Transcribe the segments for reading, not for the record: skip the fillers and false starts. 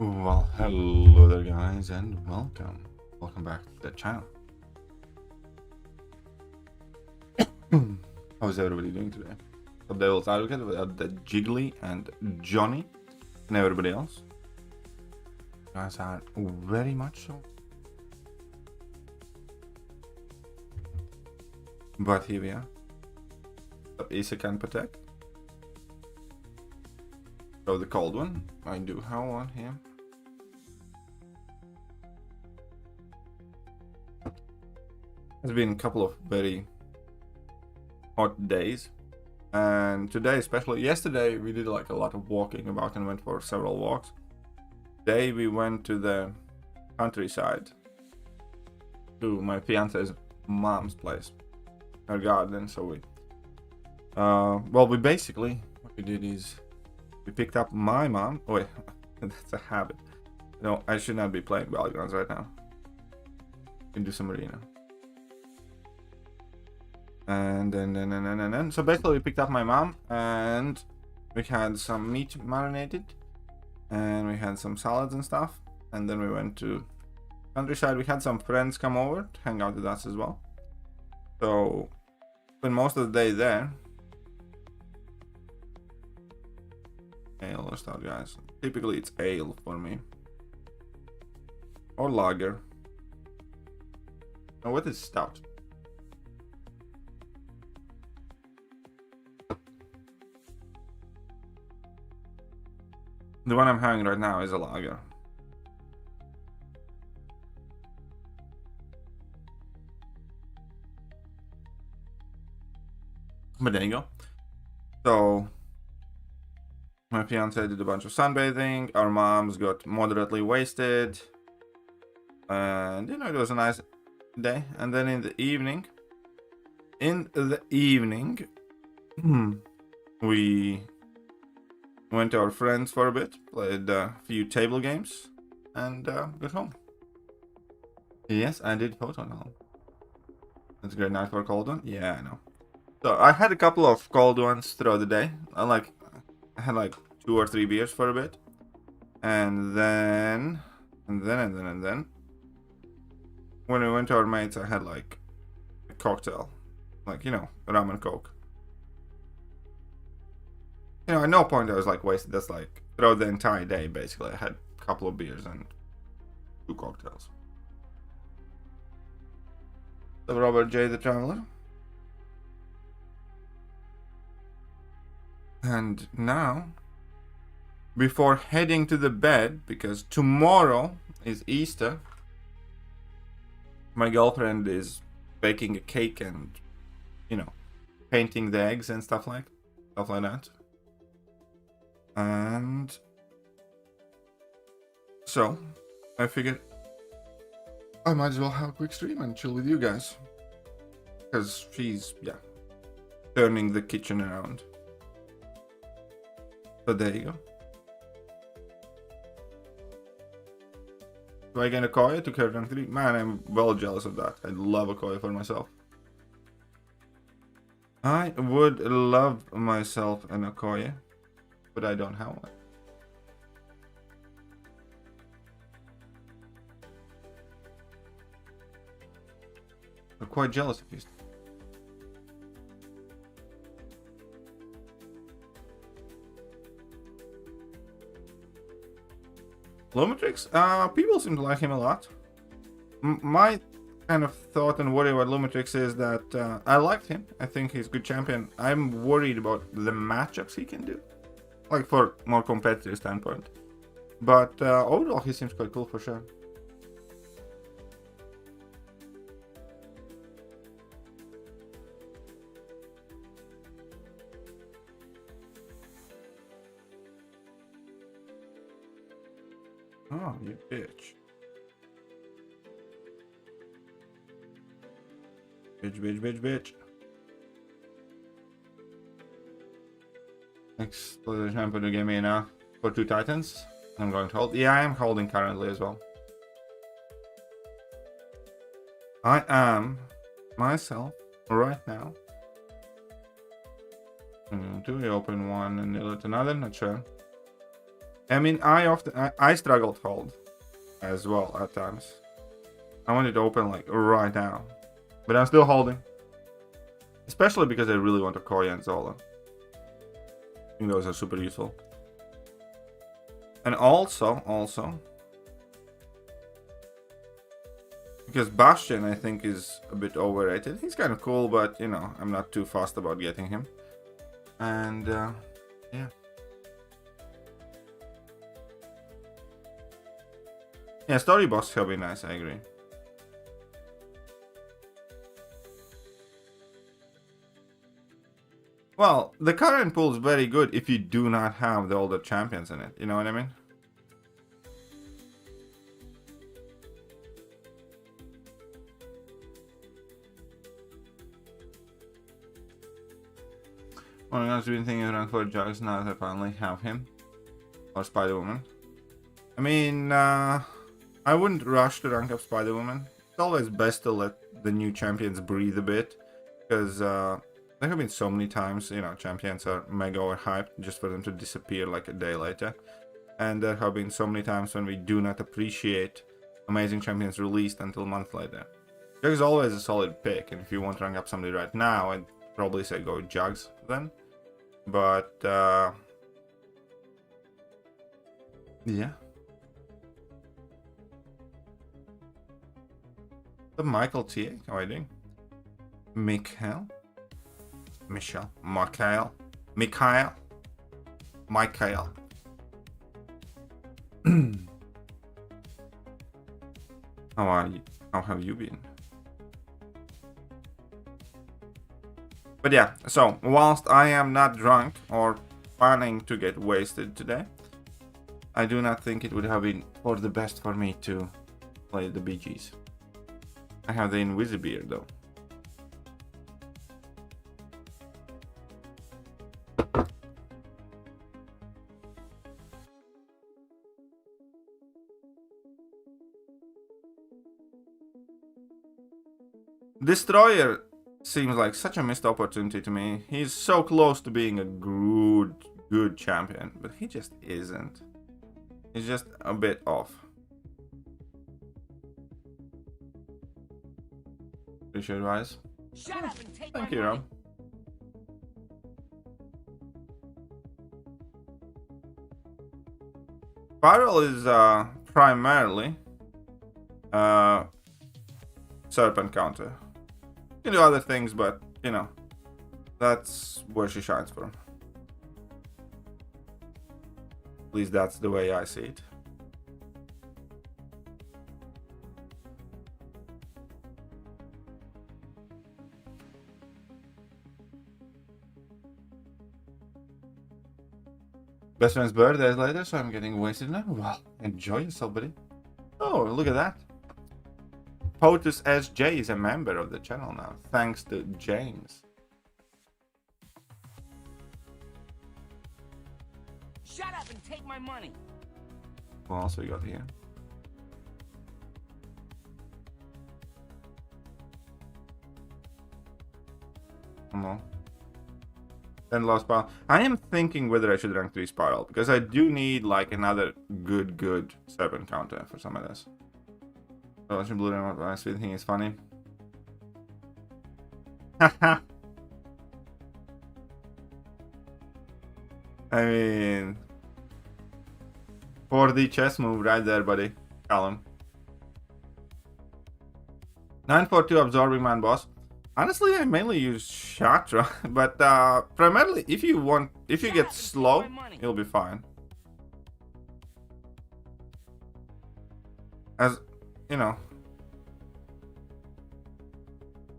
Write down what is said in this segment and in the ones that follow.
Well, hello there guys and welcome back to the channel. How's everybody doing today? The Devil's Advocate with the Jiggly and Johnny and everybody else. You guys are very much so. But here we are. The Isa can protect. So the cold one, I do have one here. It's been a couple of very hot days, and today, especially yesterday, we did like a lot of walking about and went for several walks. Today we went to the countryside to my fiance's mom's place, her garden. So we we basically, what we did is we picked up my mom. Oh wait, that's a habit. No, I should not be playing Battlegrounds right now. We can do some arena. And then so basically we picked up my mom and we had some meat marinated and we had some salads and stuff, and then we went to countryside. We had some friends come over to hang out with us as well, so spent most of the day there. Ale or stout, guys. Typically it's ale for me, or lager. Oh, what is stout? The one I'm having right now is a lager. But there you go. So my fiance did a bunch of sunbathing. Our moms got moderately wasted. And you know, it was a nice day. And then in the evening, we went to our friends for a bit, played a few table games, and got home. Yes, I did vote on home. That's a great night for a cold one. Yeah, I know. So I had a couple of cold ones throughout the day. I had like 2 or 3 beers for a bit, and then when we went to our mates, I had like a cocktail, like, you know, rum and coke. You know, at no point I was like wasted. That's like throughout the entire day, basically. I had a couple of beers and 2 cocktails. So Robert J. the Traveler. And now, before heading to the bed, because tomorrow is Easter, my girlfriend is baking a cake and, you know, painting the eggs and stuff like that. And so I figured I might as well have a quick stream and chill with you guys, because she's, yeah, turning the kitchen around. So there you go. Do I get a koi to carry rank 3? Man, I'm well jealous of that. I'd love a koi for myself. I would love myself an Okoye, but I don't have one. I'm quite jealous of you. Lumitrix? People seem to like him a lot. My kind of thought and worry about Lumitrix is that I liked him. I think he's a good champion. I'm worried about the matchups he can do, like for more competitive standpoint. But overall, he seems quite cool for sure. Oh, you bitch. Bitch. Explosion champion to give me now for 2 titans. I'm going to hold. Yeah, I am holding currently as well. I am myself right now. Do we open one and delete another? Not sure. I mean, I struggle to hold as well at times. I want it to open like right now, but I'm still holding, especially because I really want a Koya and Zola. I think those are super useful. And also because Bastion I think is a bit overrated. He's kind of cool, but you know, I'm not too fast about getting him. And yeah. Yeah, story boss have been nice, I agree. Well, the current pool is very good if you do not have the older champions in it, you know what I mean? Well, I've been thinking around for Jugs now that I finally have him. Or Spider-Woman. I mean, I wouldn't rush to rank up Spider-Woman. It's always best to let the new champions breathe a bit. Because there have been so many times, you know, champions are mega overhyped just for them to disappear like a day later. And there have been so many times when we do not appreciate amazing champions released until a month later. Jugs is always a solid pick, and if you want to rank up somebody right now, I'd probably say go with Jugs then. But, yeah. The Michael TA, how are you doing? Mikhail? Michelle? Mikhail? Mikhail? Mikhail. How are you? How have you been? But yeah, so whilst I am not drunk or planning to get wasted today, I do not think it would have been for the best for me to play the BGs. I have the Invisibeard though. Destroyer seems like such a missed opportunity to me. He's so close to being a good champion, but he just isn't. He's just a bit off. Appreciate advice. Shut up and take Thank my you, money. Rom. Spiral is primarily serpent counter. You can do other things, but you know, that's where she shines from. At least that's the way I see it. Best friend's birthday is later, so I'm getting wasted now. Well, enjoy yourself, buddy. Oh, look at that. POTUS SJ is a member of the channel now, thanks to James. Shut up and take my money. What else we got here? Come on. Then lost Spiral. I am thinking whether I should rank 3 Spiral, because I do need like another good serpent counter for some of this. Oh, I should blue and I still think it's funny. Haha. I mean, 4D chess move right there, buddy. Callum. 942 absorbing man boss. Honestly, I mainly use Shatra, but primarily if you get slow, you'll be fine. As you know,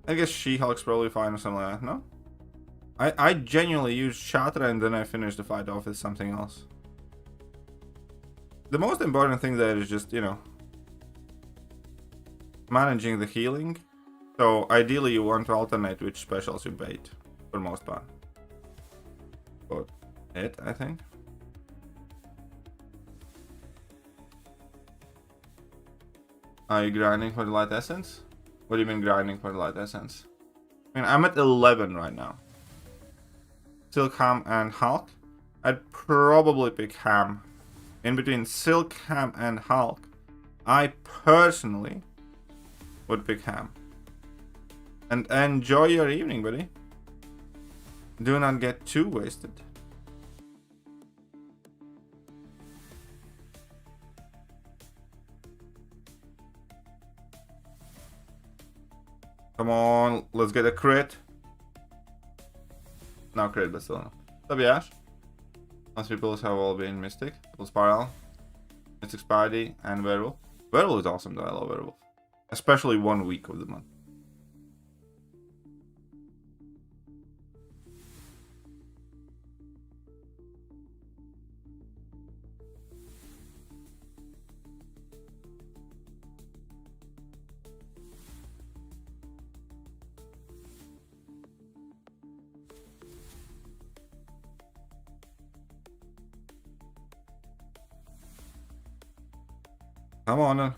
I guess She-Hulk's probably fine or something like that. No, I genuinely use Shatra and then I finish the fight off with something else. The most important thing there is just, you know, managing the healing. So ideally you want to alternate which specials you bait for most part. But it, I think. Are you grinding for the light essence? What do you mean grinding for the light essence? I mean, I'm at 11 right now. Silk, Ham, and Hulk. I'd probably pick Ham in between Silk, Ham, and Hulk, I personally would pick Ham. And enjoy your evening, buddy. Do not get too wasted. Come on, let's get a crit. No crit, but still enough. What's up, Yash? Most people have all been Mystic, Triple Spiral, Mystic Spidey, and Werewolf. Werewolf is awesome though, I love Werewolf. Especially 1 week of the month. Come on then.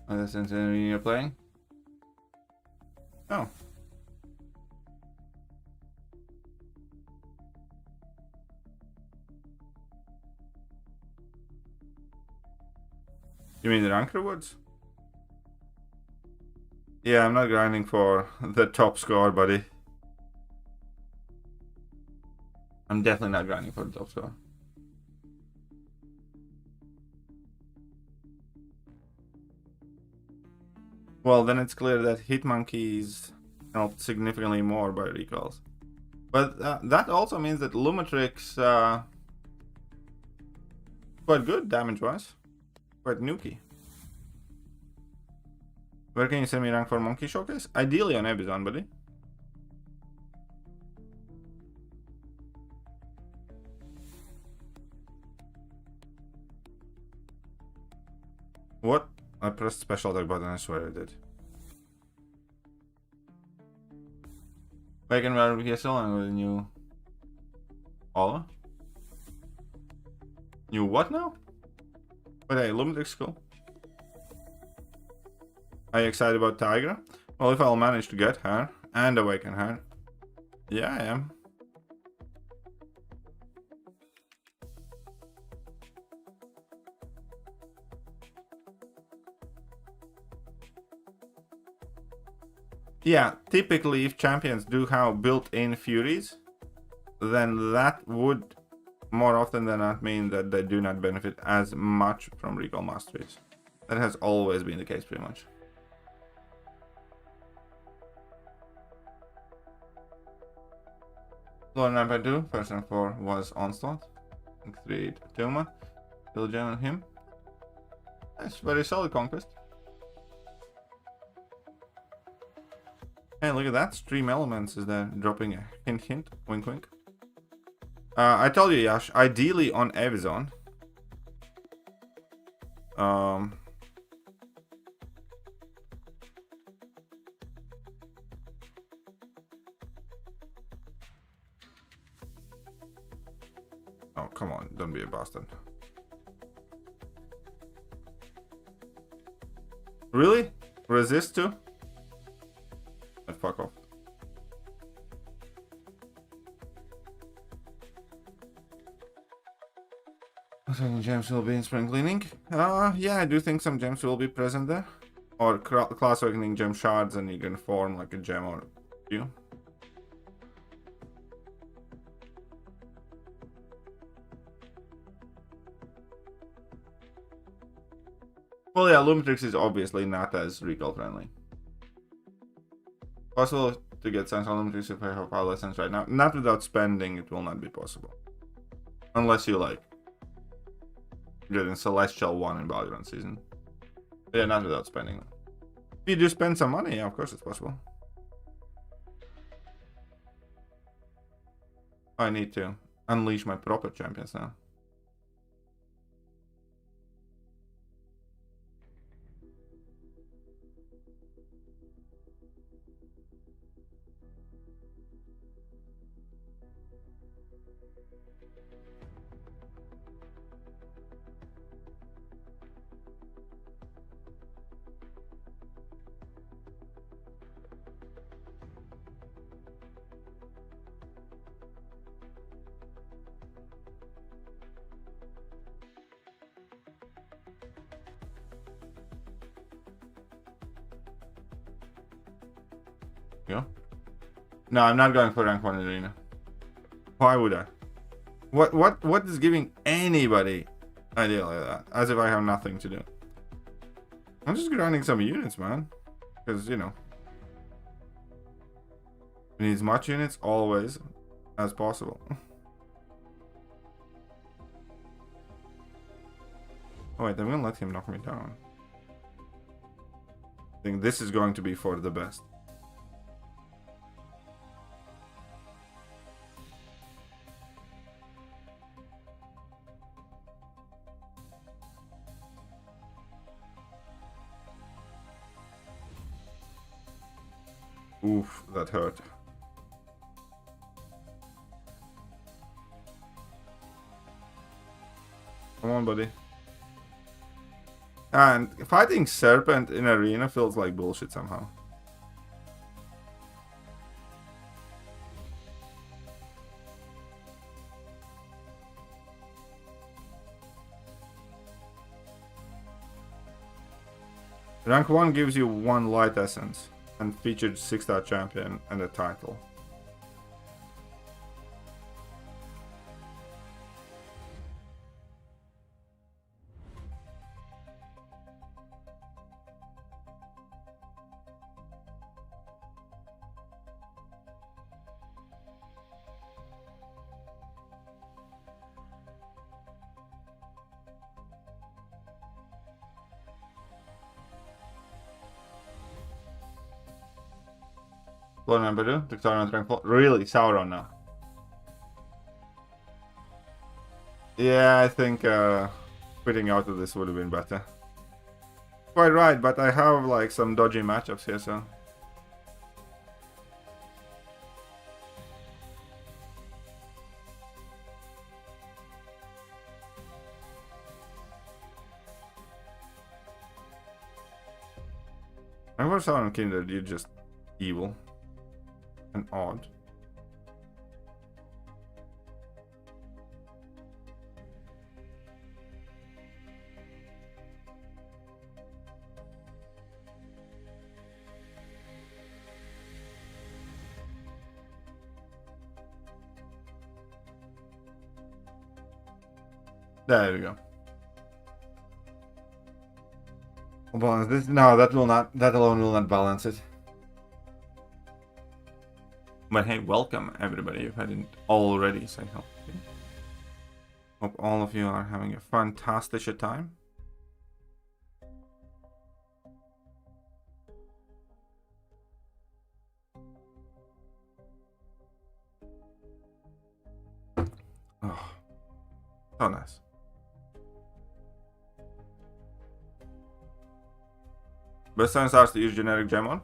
That's when you're playing? Oh. You mean the rank rewards? Yeah, I'm not grinding for the top score, buddy. I'm definitely not grinding for the top score. Well, then it's clear that Hitmonkeys helped significantly more by recalls. But that also means that Lumitrix quite good damage-wise. Quite nukey. Where can you send me rank for Monkey Showcase? Ideally on Evizone, buddy. What? I pressed special attack button, I swear I did. Bacon barbecue still with a new Ola? New what now? But hey, Lumitrix cool. Are you excited about Tigra? Well, if I'll manage to get her and awaken her. Yeah, I am. Yeah, typically if champions do have built-in Furies, then that would more often than not mean that they do not benefit as much from recall masteries. That has always been the case pretty much. Lord 9.2, first and 4 was Onslaught. 3 Tuma, still gem on him. That's very solid conquest. Hey, look at that. Stream Elements is there, dropping a hint hint, wink wink. I told you, Yash, ideally on Evizone. Oh, come on, don't be a bastard. Really? Resist too? Fuck off. I think gems will be in spring cleaning. Yeah, I do think some gems will be present there. Or class awakening gem shards, and you can form like a gem or few. Well, yeah, Lumitrix is obviously not as recall friendly. Possible to get Sense on Lumitrix if I have Power Lessons right now. Not without spending, it will not be possible. Unless you like get in Celestial 1 in Battlegrounds season. But yeah, not without spending. If you do spend some money, yeah, of course it's possible. I need to unleash my proper champions now. go. No, I'm not going for rank 1 arena. Why would I? What is giving anybody idea like that? As if I have nothing to do. I'm just grinding some units, man. Because, you know, we need as much units always as possible. Oh wait, I'm gonna let him knock me down. I think this is going to be for the best. Oof, that hurt. Come on, buddy. And fighting Serpent in arena feels like bullshit somehow. Rank 1 gives you 1 light essence and featured 6-star champion and a title. Floor number 2, Victorian rank 4. Really? Sauron now? Yeah, I think quitting out of this would have been better. Quite right, but I have like some dodgy matchups here, so. I never saw on Kindred, you're just evil. And odd. There we go. Balance this? No, that will not. That alone will not balance it. But hey, welcome everybody, if I didn't already say hello. Hope all of you are having a fantastic time. Oh, so nice. Best 7 stars to use generic gem on?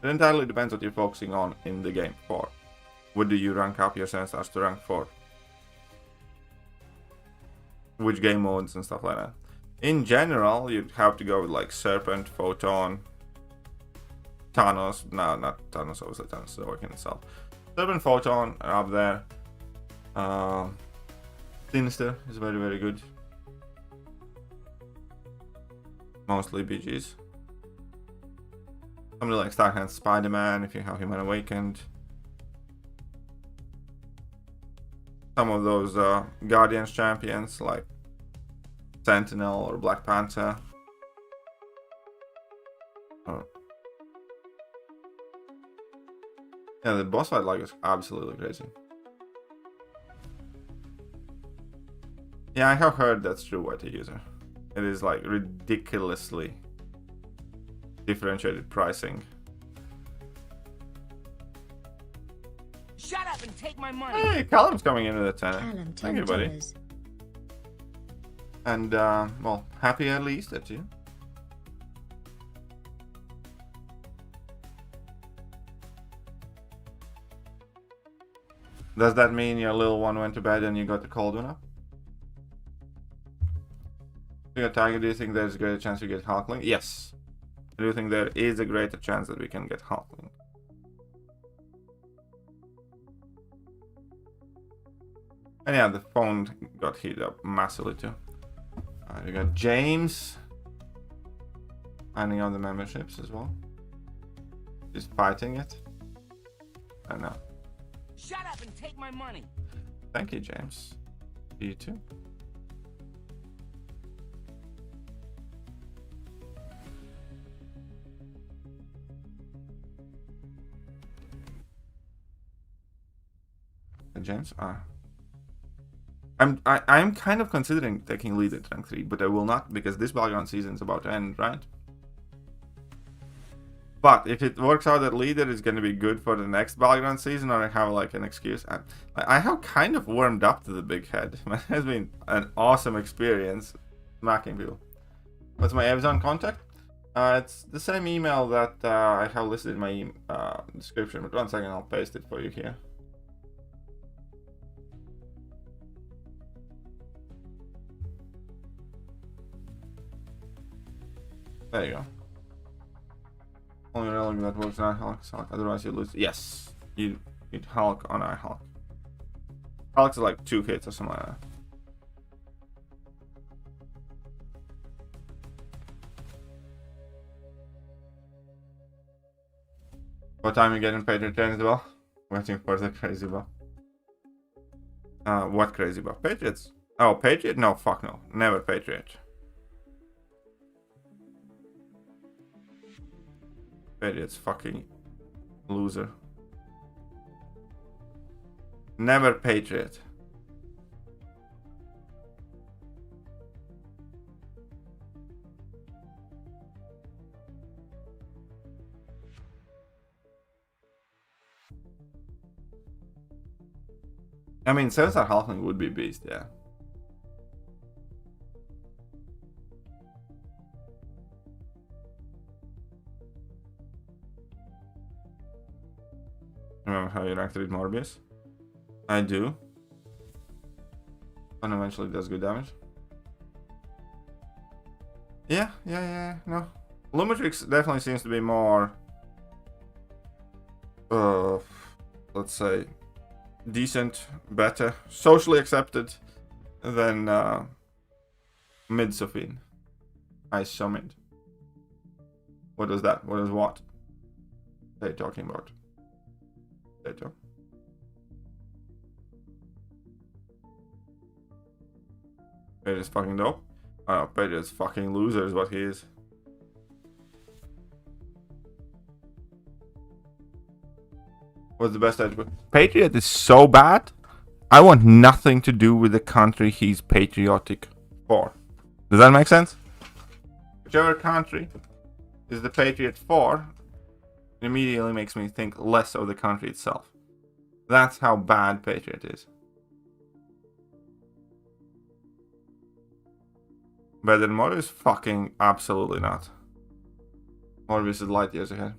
It entirely depends what you're focusing on in the game for. What do you rank up your 7 stars to rank 4? Which game modes and stuff like that. In general, you'd have to go with like Serpent, Photon, Thanos. No, not Thanos, obviously Thanos is working itself. Serpent, Photon are up there. Sinister is very, very good. Mostly BGs. Something like Starkhand Spider-Man if you have him unawakened. Some of those Guardians champions like Sentinel or Black Panther. Oh. Yeah, the boss fight like is absolutely crazy. Yeah, I have heard that's true with the user. It is like ridiculously differentiated pricing. Shut up and take my money. Hey, Callum's coming in with a 10. Callum, Thank you, buddy. And well, happy early Easter to you. Does that mean your little one went to bed and you got the cold one up? Tiger, do you think there's a greater chance you get Hulkling? Yes. I do think there is a greater chance that we can get Hulkling. And yeah, the phone got heated up massively too. We got James finding out the memberships as well. Just fighting it. I know. Shut up and take my money. Thank you, James. You too. James, I'm kind of considering taking lead at rank 3, but I will not because this Battleground season is about to end, right? But if it works out that leader is going to be good for the next Battleground season, or I have like an excuse, I have kind of warmed up to the big head. It has been an awesome experience smacking people. What's my Evizone contact? It's the same email that I have listed in my description, but one second, I'll paste it for you here. There you go. Only relic that works on iHulk, otherwise you lose. Yes, you Hulk on iHulk. Hulk's like 2 hits or something like that. What time you getting paid return as well? Waiting for the crazy buff. What crazy buff? Patriots? Oh, Patriot? No, fuck no. Never Patriot. Patriots fucking loser. Never Patriot. I mean, 7-star Halfling would be beast, yeah. Remember how you reacted Morbius? I do. And eventually does good damage. Yeah, no. Lumitrix definitely seems to be more, let's say, decent, better, socially accepted than Mid Sophine. I saw mid. What was that? What is what? What are you talking about? Later. Paige is fucking dope. Oh, Paige is fucking loser is what he is. What's the best edge? Patriot is so bad. I want nothing to do with the country he's patriotic for. Does that make sense? Whichever country is the patriot for, it immediately makes me think less of the country itself. That's how bad Patriot is. Better than Morbius? Fucking absolutely not. Morbius is light years ahead.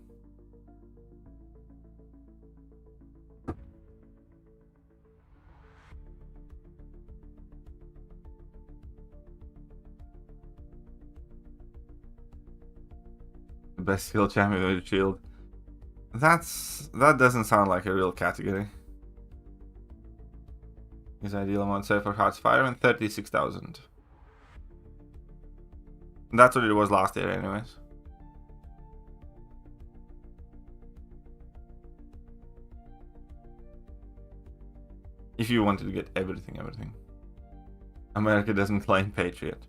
The best heal champion with a shield. That doesn't sound like a real category. His ideal amount set for Hearts Fire and 36,000. That's what it was last year anyways. If you wanted to get everything. America doesn't claim Patriot.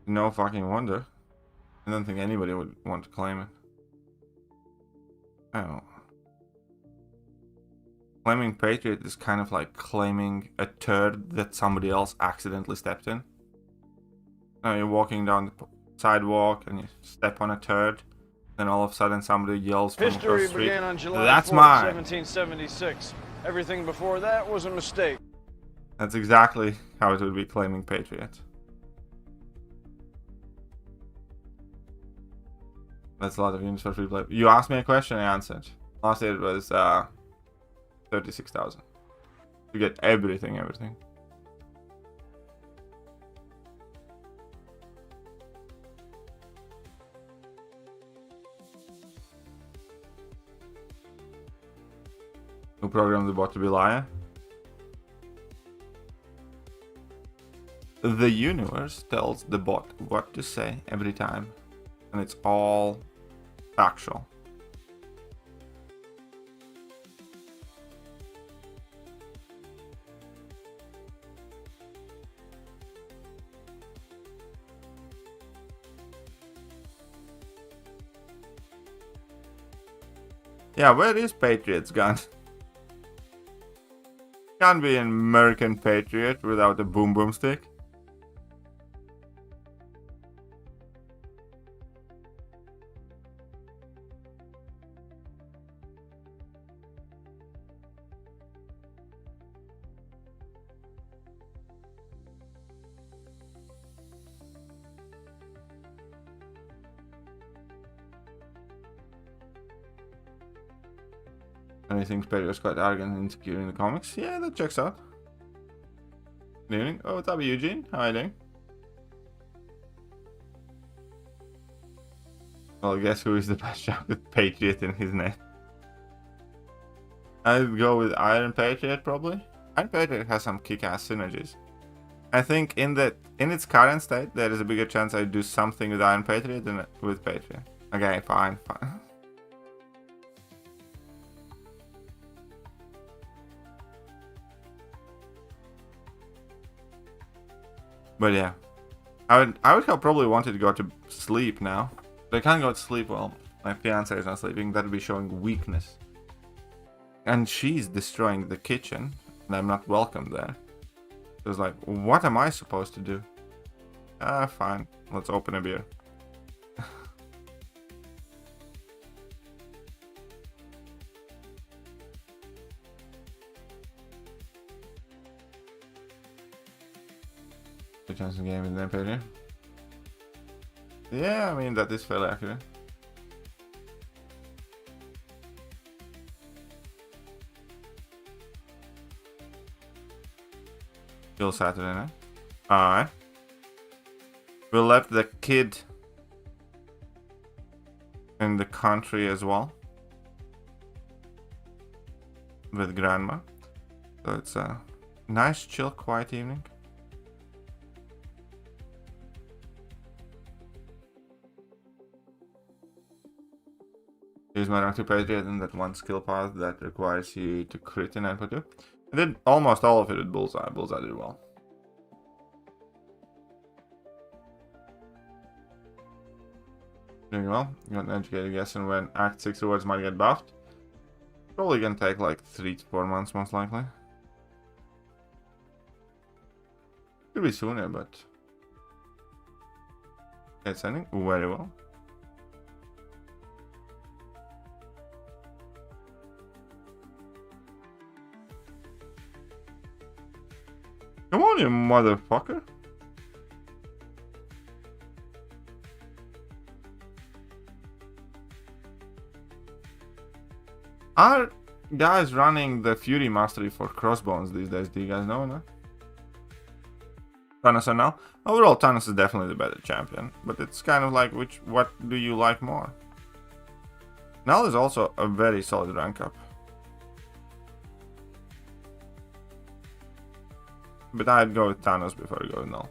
No fucking wonder. I don't think anybody would want to claim it. Oh. Claiming Patriot is kind of like claiming a turd that somebody else accidentally stepped in. You're walking down the sidewalk and you step on a turd, then all of a sudden somebody yells from across the street, began on July "That's 4th, mine!" 1776. Everything before that was a mistake. That's exactly how it would be claiming Patriot. That's a lot of units for free play. You asked me a question, I answered. Last year it was 36,000. To get everything. Who programmed the bot to be liar? The universe tells the bot what to say every time. And it's all factual. Yeah, where is Patriot's gun? Can't be an American Patriot without a boom boom stick. And he thinks Perry was quite arrogant and insecure in the comics. Yeah, that checks out. Good evening. Oh, what's up, Eugene? How are you doing? Well, guess who is the best shot with Patriot in his name? I'd go with Iron Patriot, probably. Iron Patriot has some kick-ass synergies. I think in its current state, there is a bigger chance I'd do something with Iron Patriot than with Patriot. Okay, fine. But yeah, I would have probably wanted to go to sleep now, but I can't go to sleep while my fiance is not sleeping. That'd be showing weakness. And she's destroying the kitchen, and I'm not welcome there. So it's like, what am I supposed to do? Fine, let's open a beer. The chance of game in the Empire. Yeah, I mean, that is fairly accurate. Still Saturday night. Alright. We left the kid in the country as well. With grandma. So it's a nice, chill, quiet evening. Use my rank to Patriot in that one skill path that requires you to crit in 9.2. I did almost all of it with Bullseye. Bullseye did well. Doing well. You got an educated guess on when Act 6 rewards might get buffed. Probably gonna take like 3 to 4 months, most likely. Could be sooner, but... it's ending very well. Come on, you motherfucker. Are guys running the Fury Mastery for Crossbones these days? Do you guys know or not? Thanos or Nal? Overall, Thanos is definitely the better champion, but it's kind of like what do you like more? Nal is also a very solid rank up. But I'd go with Thanos before I go with Null.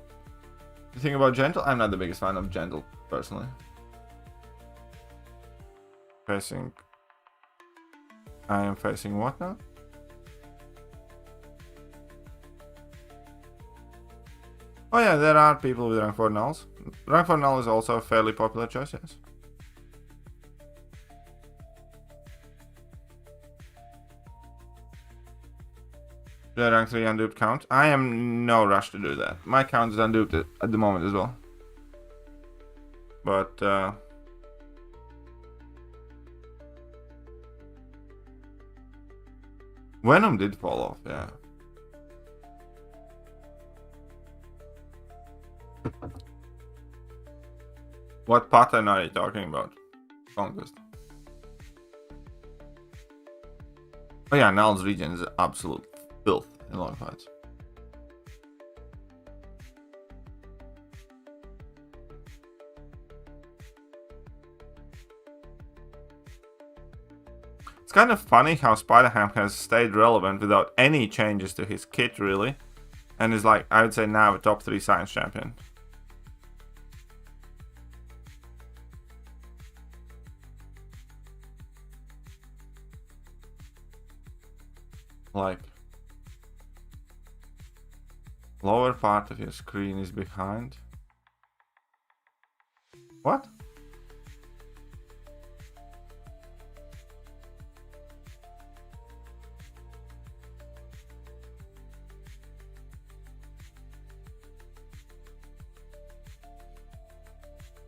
You think about Gentle? I'm not the biggest fan of Gentle, personally. Facing... I am facing what now? Oh yeah, there are people with rank 4 Nulls. Rank 4 Null is also a fairly popular choice, yes. The rank 3 unduped count. I am no rush to do that. My count is unduped at the moment as well. But Venom did fall off, yeah. What pattern are you talking about? Conquest. Oh yeah, Null's region is absolute filth in long fights. It's kind of funny how Spider-Ham has stayed relevant without any changes to his kit, really. And is like, I would say now a top 3 science champion. Like, lower part of your screen is behind. What?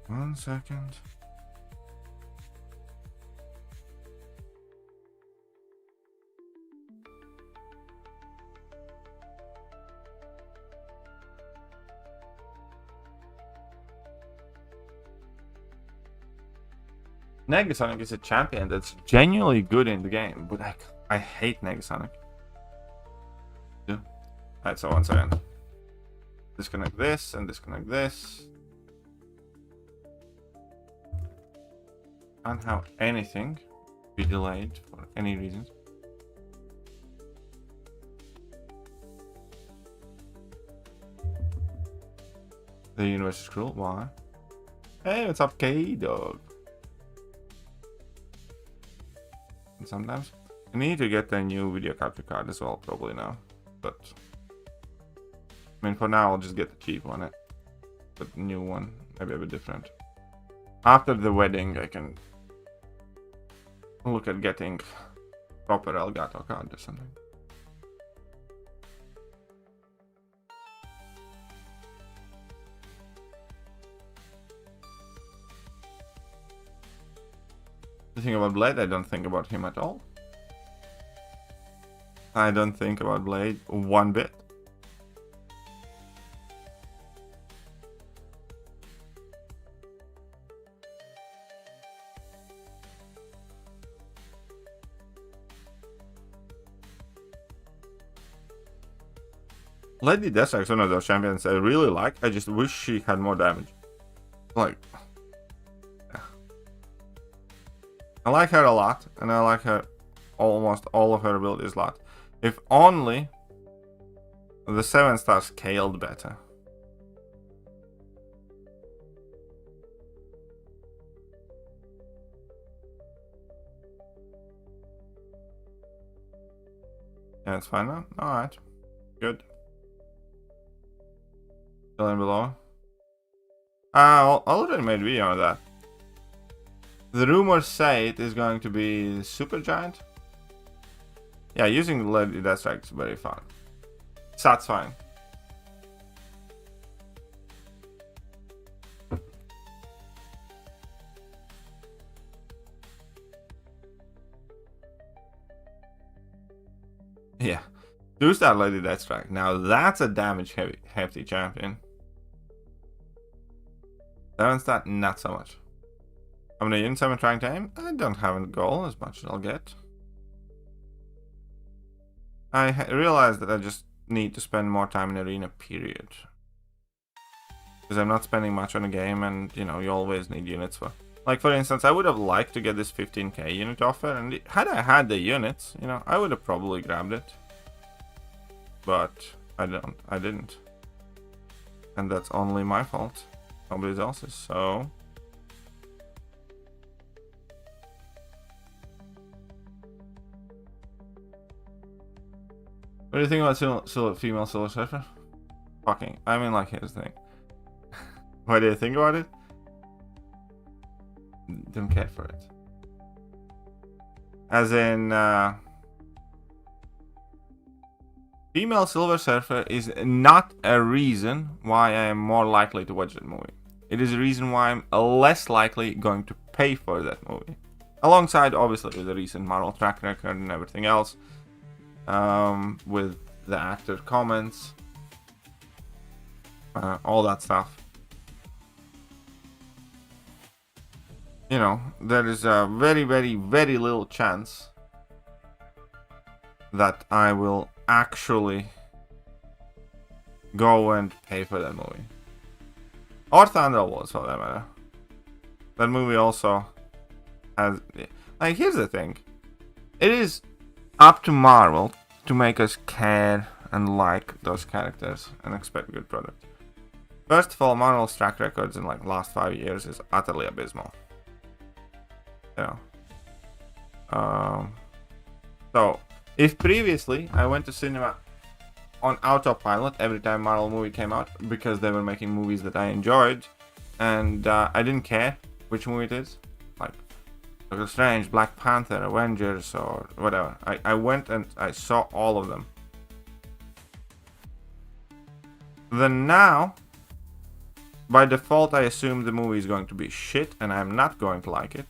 1 second. Negasonic is a champion that's genuinely good in the game, but I hate Negasonic. Yeah. Alright, so 1 second. Disconnect this and disconnect this. Can't have anything be delayed for any reason. The universe is cruel. Why? Hey, what's up, K-Dog? And sometimes I need to get a new video capture card as well, probably now. But I mean, for now, I'll just get the cheap one. But the new one, maybe a bit different. After the wedding, I can look at getting proper Elgato card or something. The thing about Blade, I don't think about him at all. I don't think about Blade one bit. Lady Deathstrike is one of those champions I really like. I just wish she had more damage. Like, yeah. I like her a lot, and I like her almost all of her abilities a lot. If only the 7-star scaled better. Yeah, it's fine now. Alright. Good. Still in below. I already made a video on that. The rumors say it is going to be super giant. Yeah, using Lady Deathstrike is very fun. Satisfying. Yeah. 2-star Lady Deathstrike. Now that's a damage hefty champion. 7-star, not so much. How many units am I trying to aim? I don't have a goal, as much as I'll get. I realized that I just need to spend more time in arena, period. Because I'm not spending much on a game, and you know, you always need units for. Like, for instance, I would have liked to get this 15k unit offer, and had I had the units, you know, I would have probably grabbed it. But I didn't. And that's only my fault. Nobody else's, so. What do you think about female Silver Surfer? Fucking, I mean, like, here's the thing. What do you think about it? Don't care for it. As in, female Silver Surfer is not a reason why I am more likely to watch that movie. It is a reason why I'm less likely going to pay for that movie. Alongside, obviously, with the recent Marvel track record and everything else. With the actor comments. All that stuff. You know, there is a very, very, very little chance that I will actually go and pay for that movie. Or Thunderbolts, for that matter. That movie also has... Like, here's the thing. It is up to Marvel to make us care and like those characters and expect good product. First of all, Marvel's track records in like last 5 years is utterly abysmal. You know. So, if previously I went to cinema on autopilot every time Marvel movie came out because they were making movies that I enjoyed, and I didn't care which movie it is, like Doctor Strange, Black Panther, Avengers, or whatever. I went and I saw all of them. Then now, by default, I assume the movie is going to be shit, and I'm not going to like it,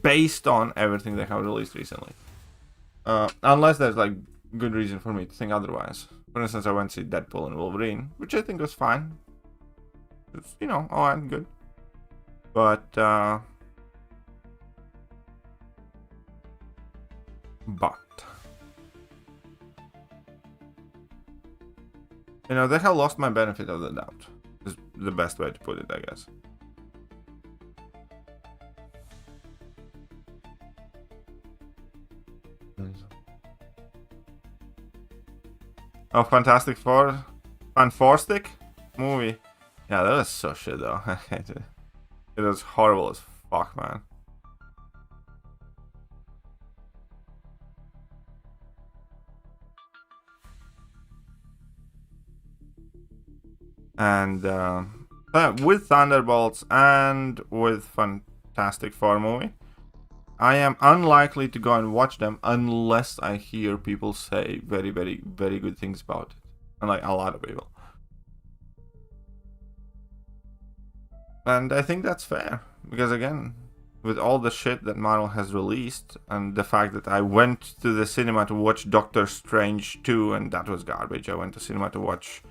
based on everything they have released recently. Unless there's like good reason for me to think otherwise. For instance, I went to see Deadpool and Wolverine, which I think was fine. It's, you know, alright, good. But you know, they have lost my benefit of the doubt. Is the best way to put it, I guess. Oh, Fantastic Four, Fantastic movie. Yeah, that was so shit though. I hated it. It was horrible as fuck, man. And with Thunderbolts and with Fantastic Four movie, I am unlikely to go and watch them unless I hear people say very, very, very good things about it. And like a lot of people. And I think that's fair. Because again, with all the shit that Marvel has released, and the fact that I went to the cinema to watch Doctor Strange 2, and that was garbage. I went to cinema to watch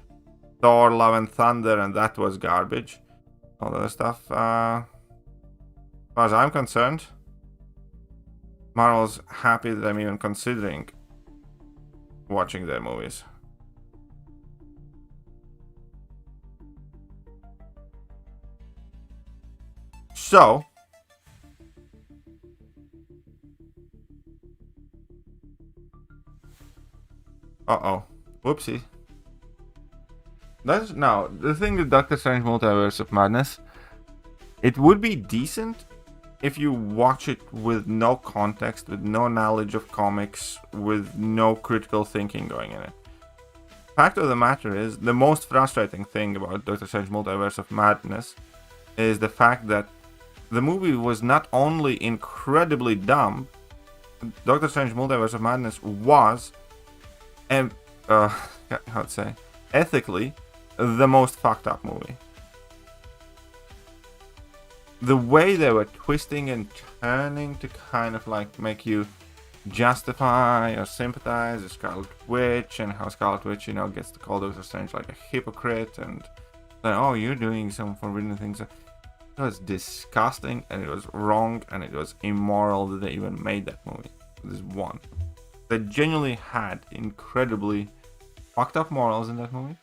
Thor, Love and Thunder, and that was garbage. All that stuff. As far as I'm concerned, Marvel's happy that I'm even considering watching their movies. So, whoopsie. That's now the thing with Doctor Strange Multiverse of Madness. It would be decent if you watch it with no context, with no knowledge of comics, with no critical thinking going in it. Fact of the matter is, the most frustrating thing about Doctor Strange Multiverse of Madness is the fact that the movie was not only incredibly dumb, Doctor Strange Multiverse of Madness was, ethically, the most fucked up movie. The way they were twisting and turning to kind of like make you justify or sympathize with Scarlet Witch, and how Scarlet Witch, you know, gets to call Doctor Strange like a hypocrite, and like, oh, you're doing some forbidden things. It was disgusting, and it was wrong, and it was immoral that they even made that movie. This one. They genuinely had incredibly fucked up morals in that movie.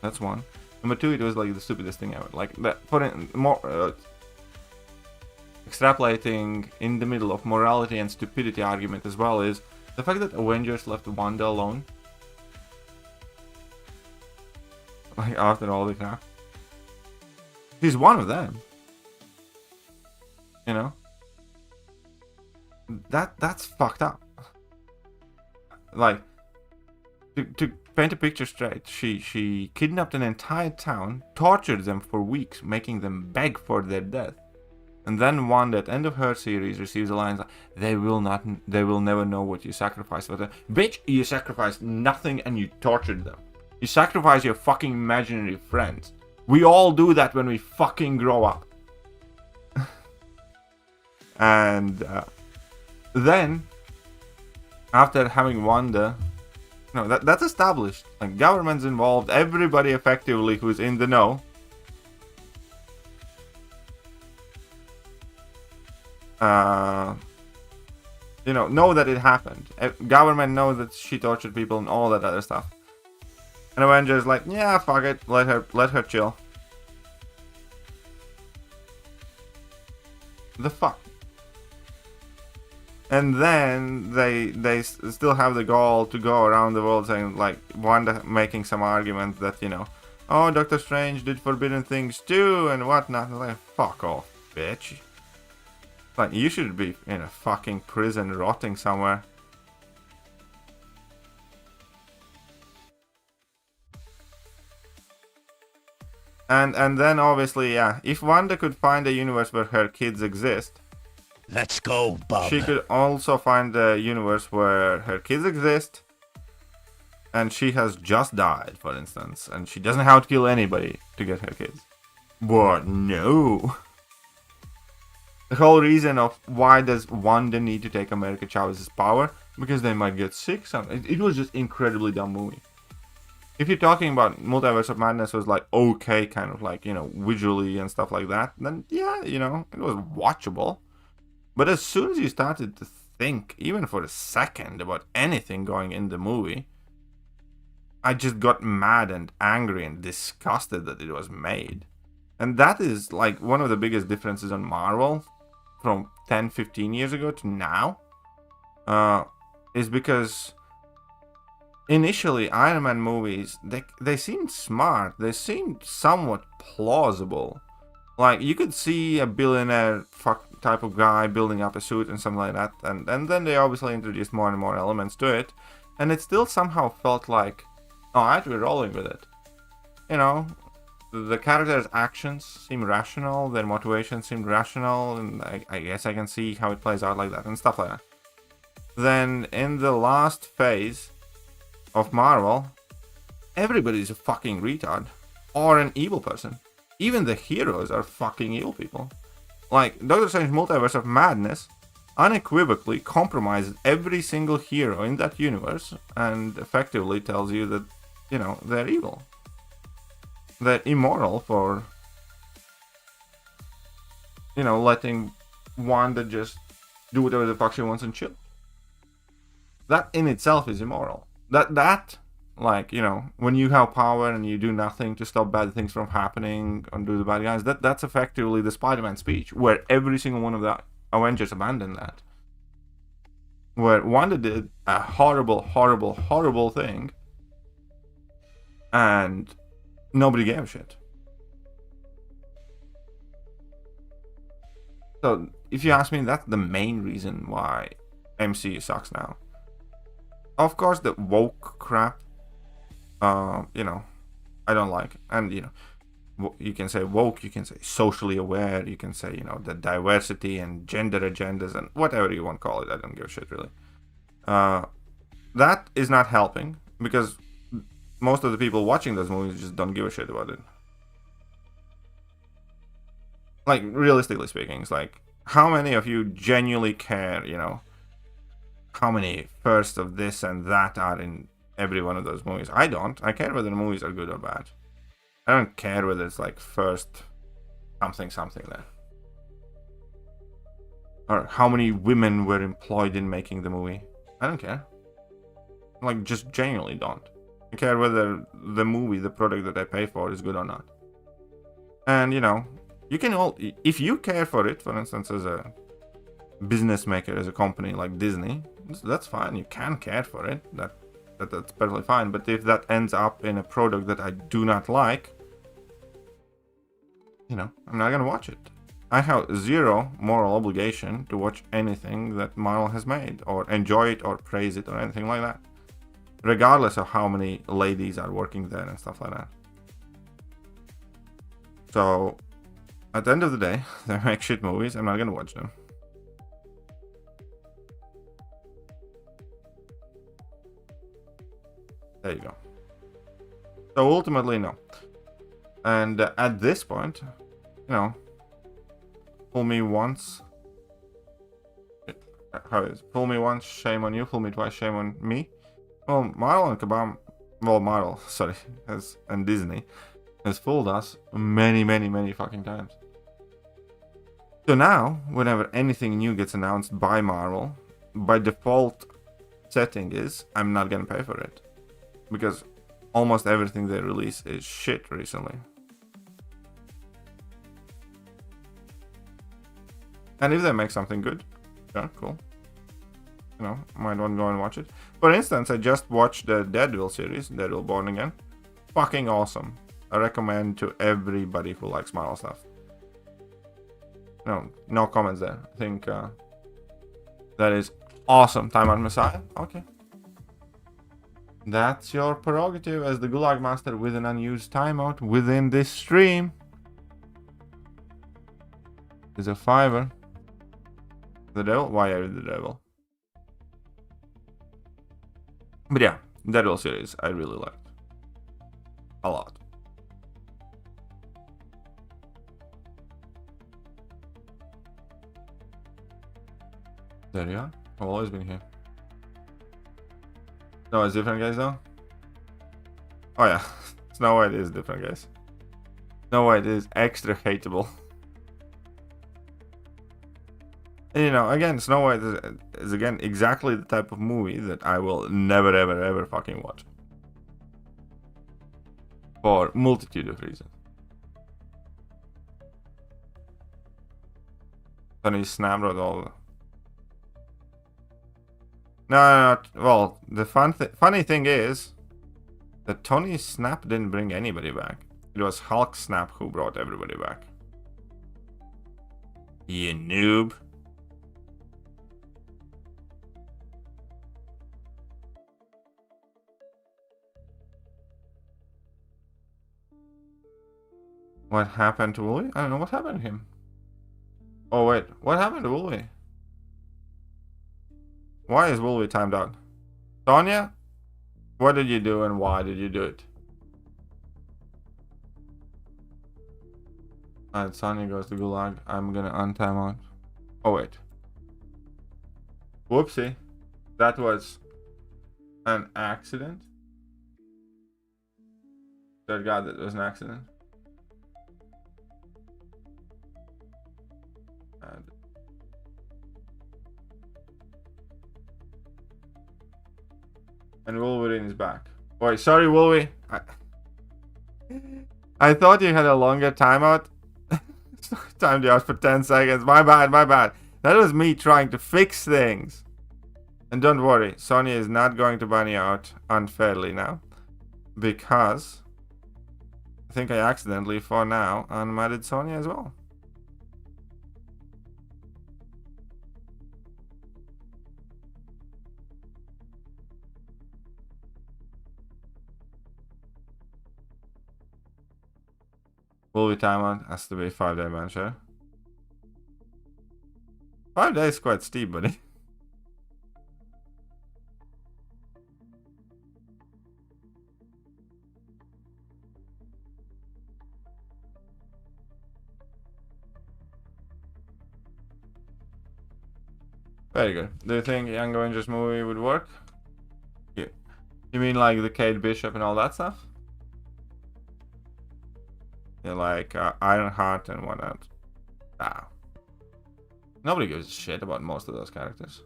That's one. Number two, it was like the stupidest thing ever. Like that, putting more extrapolating in the middle of morality and stupidity argument as well is the fact that Avengers left Wanda alone. Like after all the crap, she's one of them. You know, that's fucked up. Like to paint a picture straight, she kidnapped an entire town, tortured them for weeks, making them beg for their death, and then Wanda at the end of her series receives a line like, they will never know what you sacrificed for them. Bitch, you sacrificed nothing and you tortured them. You sacrifice your fucking imaginary friends. We all do that when we fucking grow up. And then after having Wanda, no, that's established. Like, government's involved, everybody effectively who's in the know. You know that it happened. Government knows that she tortured people and all that other stuff. And Avengers like, yeah, fuck it, let her chill. The fuck. And then they still have the goal to go around the world saying, like, Wanda making some argument that, you know, oh, Doctor Strange did forbidden things too and whatnot. And like, fuck off, bitch. Like, you should be in a fucking prison rotting somewhere. And then obviously, yeah, if Wanda could find a universe where her kids exist, let's go, Bob. She could also find a universe where her kids exist, and she has just died, for instance, and she doesn't have to kill anybody to get her kids. But no. The whole reason of why does Wanda need to take America Chavez's power? Because they might get sick. It was just incredibly dumb movie. If you're talking about Multiverse of Madness was like okay, kind of like, you know, visually and stuff like that, then yeah, you know, it was watchable. But as soon as you started to think, even for a second, about anything going in the movie, I just got mad and angry and disgusted that it was made. And that is like one of the biggest differences on Marvel from 10-15 years ago to now, is because initially Iron Man movies, they seemed smart, they seemed somewhat plausible. Like, you could see a billionaire type of guy building up a suit and something like that, and then they obviously introduced more and more elements to it, and it still somehow felt like, alright, we're rolling with it. You know, the characters' actions seem rational, their motivations seem rational, and I guess I can see how it plays out like that, and stuff like that. Then, in the last phase of Marvel, everybody's a fucking retard, or an evil person. Even the heroes are fucking evil people. Like, Doctor Strange Multiverse of Madness unequivocally compromises every single hero in that universe, and effectively tells you that, you know, they're evil. They're immoral for, you know, letting Wanda just do whatever the fuck she wants and chill. That in itself is immoral. That, like, you know, when you have power and you do nothing to stop bad things from happening and do the bad guys, that's effectively the Spider-Man speech, where every single one of the Avengers abandoned that. Where Wanda did a horrible, horrible, horrible thing, and nobody gave a shit. So, if you ask me, that's the main reason why MCU sucks now. Of course, the woke crap, you know, I don't like. And, you know, you can say woke, you can say socially aware, you can say, you know, the diversity and gender agendas and whatever you want to call it. I don't give a shit, really. That is not helping, because most of the people watching those movies just don't give a shit about it. Like, realistically speaking, it's like, how many of you genuinely care, you know, how many firsts of this and that are in every one of those movies? I don't. I care whether the movies are good or bad. I don't care whether it's like first something there. Or how many women were employed in making the movie. I don't care. Like, just genuinely don't. I care whether the movie, the product that I pay for, is good or not. And, you know, you can all, if you care for it, for instance, as a business maker, as a company like Disney, that's fine. You can care for it. That's perfectly fine. But if that ends up in a product that I do not like, you know, I'm not gonna watch it. I have zero moral obligation to watch anything that Marvel has made, or enjoy it, or praise it, or anything like that, regardless of how many ladies are working there and stuff like that. So, at the end of the day, they make shit movies. I'm not gonna watch them. There you go. So ultimately, no. And at this point, you know, fool me once. How is it? Fool me once, shame on you. Fool me twice, shame on me. Well, Marvel and Kabam, well, Marvel, sorry, and Disney has fooled us many, many, many fucking times. So now, whenever anything new gets announced by Marvel, by default setting is, I'm not gonna pay for it. Because almost everything they release is shit recently. And if they make something good, yeah, cool. You know, might want to go and watch it. For instance, I just watched the Daredevil series, Daredevil Born Again. Fucking awesome. I recommend to everybody who likes Marvel stuff. No comments there. I think that is awesome. Time Out Messiah? Okay. That's your prerogative as the Gulag Master with an unused timeout within this stream. Is a $5. The devil? Why are you the devil? But yeah, Deadpool series I really liked a lot. There you are. I've always been here. No, it's different, guys, though. Oh yeah, Snow White is different, guys. Snow White is extra hateable. And, you know, again, Snow White is again exactly the type of movie that I will never, ever, ever fucking watch. For multitude of reasons. Tony Snaprod all. No, well, the funny thing is that Tony Snap didn't bring anybody back. It was Hulk Snap who brought everybody back. You noob. What happened to Wooly? I don't know what happened to him. Oh wait, what happened to Wooly? Why is Wooly timed out? Sonya? What did you do and why did you do it? Alright, Sonya goes to Gulag. I'm gonna untime out. Oh wait. Whoopsie. That was an accident. Good God, that was an accident. And Wolverine is back. Wait, sorry, Wolverine. I thought you had a longer timeout. Timed you out for 10 seconds. My bad, my bad. That was me trying to fix things. And don't worry, Sonya is not going to ban you out unfairly now. Because I think I accidentally, for now, unmatted Sonya as well. Will be timeout? Has to be 5-day man, sure. 5 days is quite steep, buddy. Very good. Do you think Young Avengers movie would work? Yeah. You mean like the Kate Bishop and all that stuff? Yeah, like Ironheart and whatnot. Ah. Nobody gives a shit about most of those characters.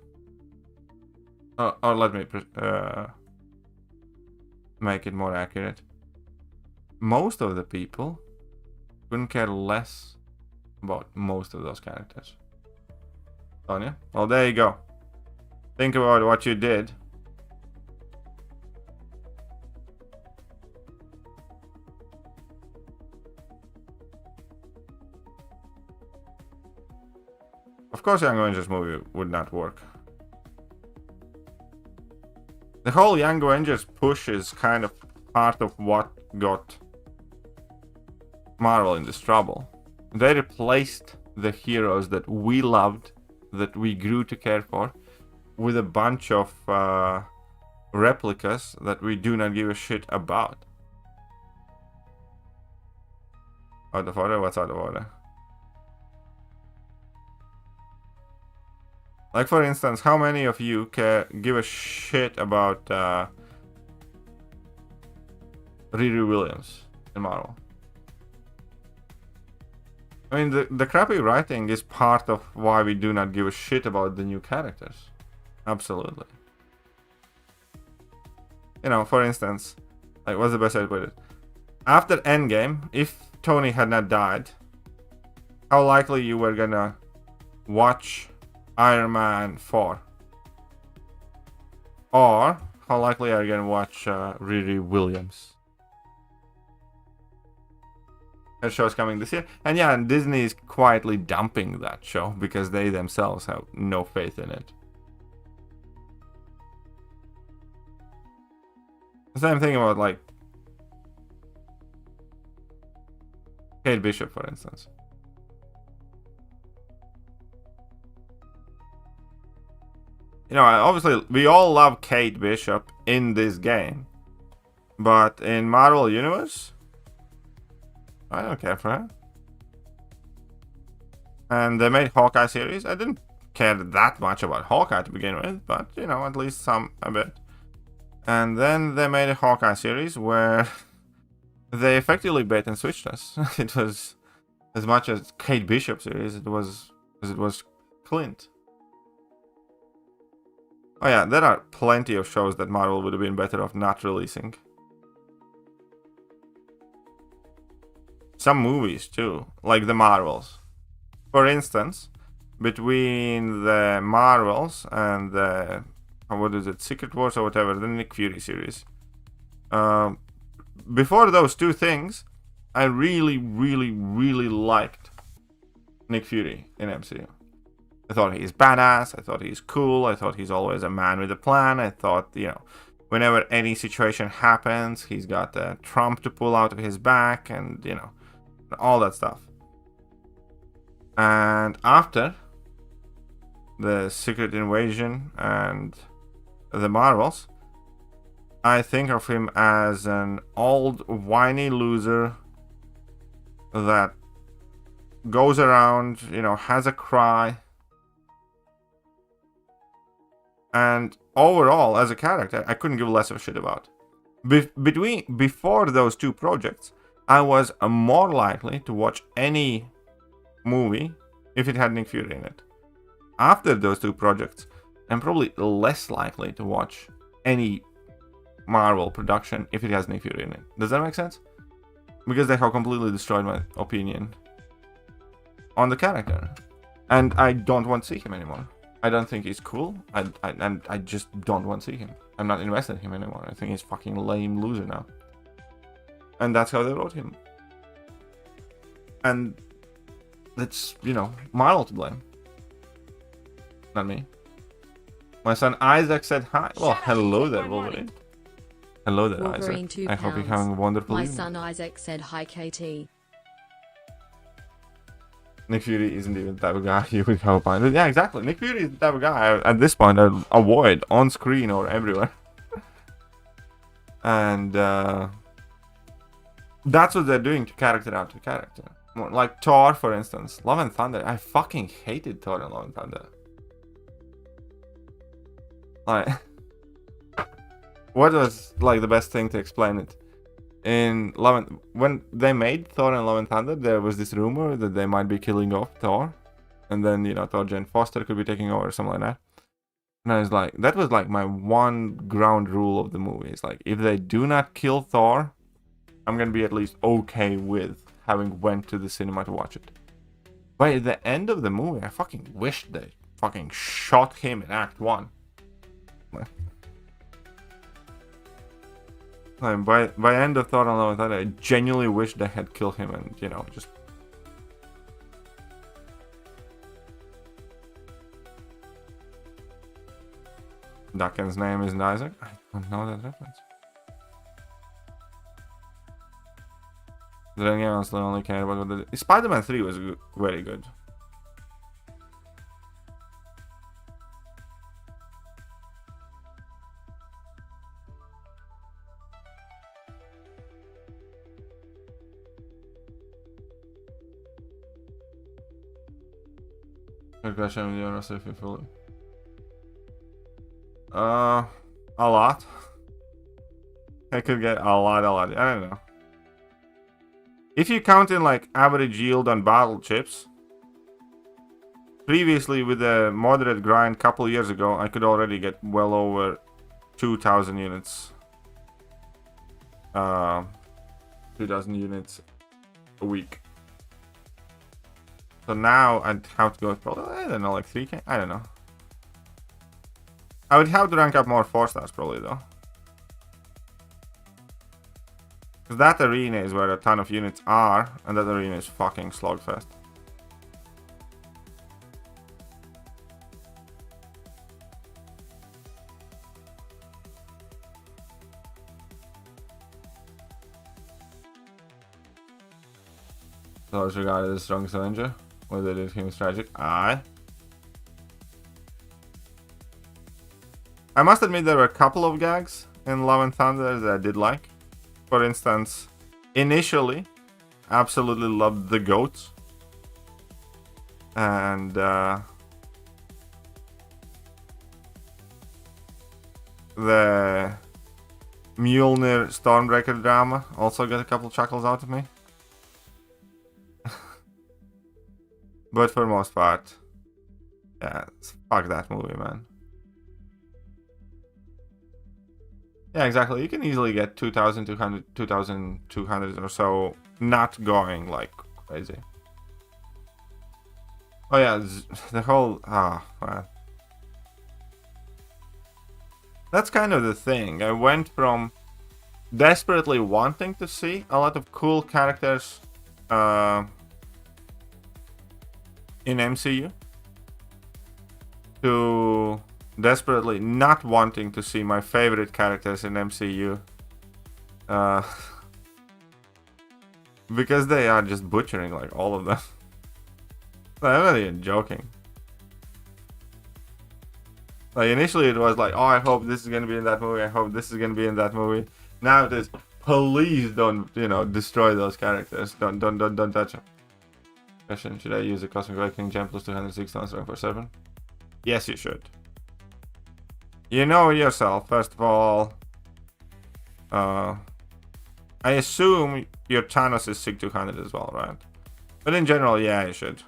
Or let me make it more accurate. Most of the people couldn't care less about most of those characters. Sonya? Well, there you go. Think about what you did. Of course, Young Avengers movie would not work. The whole Young Avengers push is kind of part of what got Marvel in this trouble. They replaced the heroes that we loved, that we grew to care for, with a bunch of replicas that we do not give a shit about. Out of order? What's out of order? Like, for instance, how many of you give a shit about Riri Williams in Marvel? I mean, the crappy writing is part of why we do not give a shit about the new characters. Absolutely. You know, for instance, like, what's the best way to put it? After Endgame, if Tony had not died, how likely you were gonna watch Iron Man 4? Or how likely are you gonna watch Riri Williams? Her show's coming this year. And yeah, Disney is quietly dumping that show because they themselves have no faith in it. The same thing about, like, Kate Bishop, for instance. You know, obviously, we all love Kate Bishop in this game. But in Marvel Universe, I don't care for her. And they made Hawkeye series. I didn't care that much about Hawkeye to begin with, but, you know, at least a bit. And then they made a Hawkeye series where they effectively bait and switched us. It was as much as Kate Bishop series, as it was Clint. Oh yeah, there are plenty of shows that Marvel would have been better off not releasing. Some movies too, like the Marvels. For instance, between the Marvels and the, what is it, Secret Wars or whatever, the Nick Fury series. Before those two things, I really, really, really liked Nick Fury in MCU. I thought he's badass, I thought he's cool, I thought he's always a man with a plan, I thought, you know, whenever any situation happens, he's got a trump to pull out of his back, and, you know, all that stuff. And after the Secret Invasion and the Marvels, I think of him as an old whiny loser that goes around, you know, has a cry. And overall, as a character, I couldn't give less of a shit about. Before those two projects, I was more likely to watch any movie if it had Nick Fury in it. After those two projects, I'm probably less likely to watch any Marvel production if it has Nick Fury in it. Does that make sense? Because they have completely destroyed my opinion on the character. And I don't want to see him anymore. I don't think he's cool. I just don't want to see him. I'm not invested in him anymore. I think he's fucking lame loser now. And that's how they wrote him. And that's, you know, Marvel to blame. Not me. My son Isaac said hi. Well, hello there, Wolverine. Hello there, Wolverine, Isaac. 2 I hope you're pounds. having a wonderful My evening. son Isaac said hi, KT. Nick Fury isn't even the type of guy you would have find. Yeah, exactly. Nick Fury is the type of guy at this point I'd avoid on screen or everywhere. And that's what they're doing to character after character. Like Thor, for instance. Love and Thunder. I fucking hated Thor and Love and Thunder. Like, what was like the best thing to explain it? In when they made Thor and Love and Thunder, there was this rumor that they might be killing off Thor, and then, you know, Thor Jane Foster could be taking over or something like that. And I was like, that was like my one ground rule of the movie. It's like, if they do not kill Thor, I'm gonna be at least okay with having went to the cinema to watch it. By the end of the movie, I fucking wished they fucking shot him in Act 1. By end of Thor and Love and Thunder, I genuinely wish they had killed him and, you know, just... Duncan's name isn't Isaac? I don't know that reference. Then I honestly only care about what the... Spider-Man 3 was very good. Good question, with the honest if you fully. A lot. I could get a lot. I don't know. If you count in like average yield on battle chips, previously with a moderate grind couple years ago, I could already get well over 2,000 units. 2,000 units a week. So now I'd have to go with probably, I don't know, like 3k? I don't know. I would have to rank up more 4 stars probably though. Because that arena is where a ton of units are, and that arena is fucking slogfest. So it's regarded as the strongest Avenger. Whether it is him is tragic. Aye. I must admit there were a couple of gags in Love and Thunder that I did like. For instance, initially, absolutely loved the goats. And the Mjolnir Stormbreaker drama also got a couple chuckles out of me. But for the most part, yeah, fuck that movie, man. Yeah, exactly. You can easily get 2,200 or so not going like crazy. Oh yeah, the whole... man. That's kind of the thing. I went from desperately wanting to see a lot of cool characters in MCU to desperately not wanting to see my favorite characters in MCU because they are just butchering like all of them. I'm not even joking. Like initially it was like, oh, I hope this is gonna be in that movie, I hope this is gonna be in that movie. Now it is, please don't, you know, destroy those characters. Don't touch them. Question, should I use the Cosmic Awakening Gem plus 206 stones rank for 7? Yes, you should. You know yourself, first of all. I assume your Thanos is SIG 200 as well, right? But in general, yeah, you should.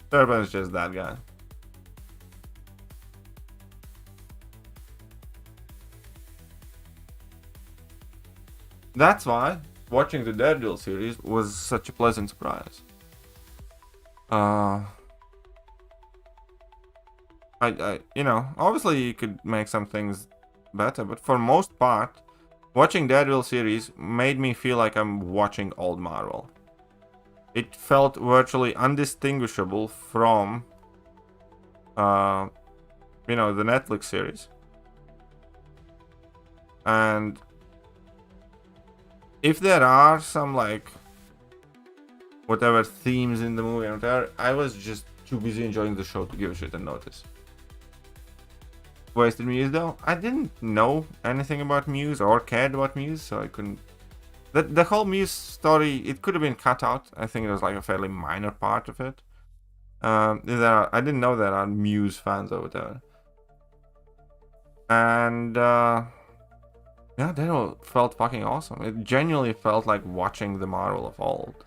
Serpent is just that guy. That's why watching the Daredevil series was such a pleasant surprise. You know, obviously you could make some things better, but for most part, watching Daredevil series made me feel like I'm watching old Marvel. It felt virtually undistinguishable from, you know, the Netflix series. And if there are some, like, whatever themes in the movie and whatever, I was just too busy enjoying the show to give a shit and notice. Wasted Muse though, I didn't know anything about Muse or cared about Muse, so I couldn't... The whole Muse story, it could have been cut out. I think it was like a fairly minor part of it. I didn't know there are Muse fans over there. And yeah, that all felt fucking awesome. It genuinely felt like watching the Marvel of old.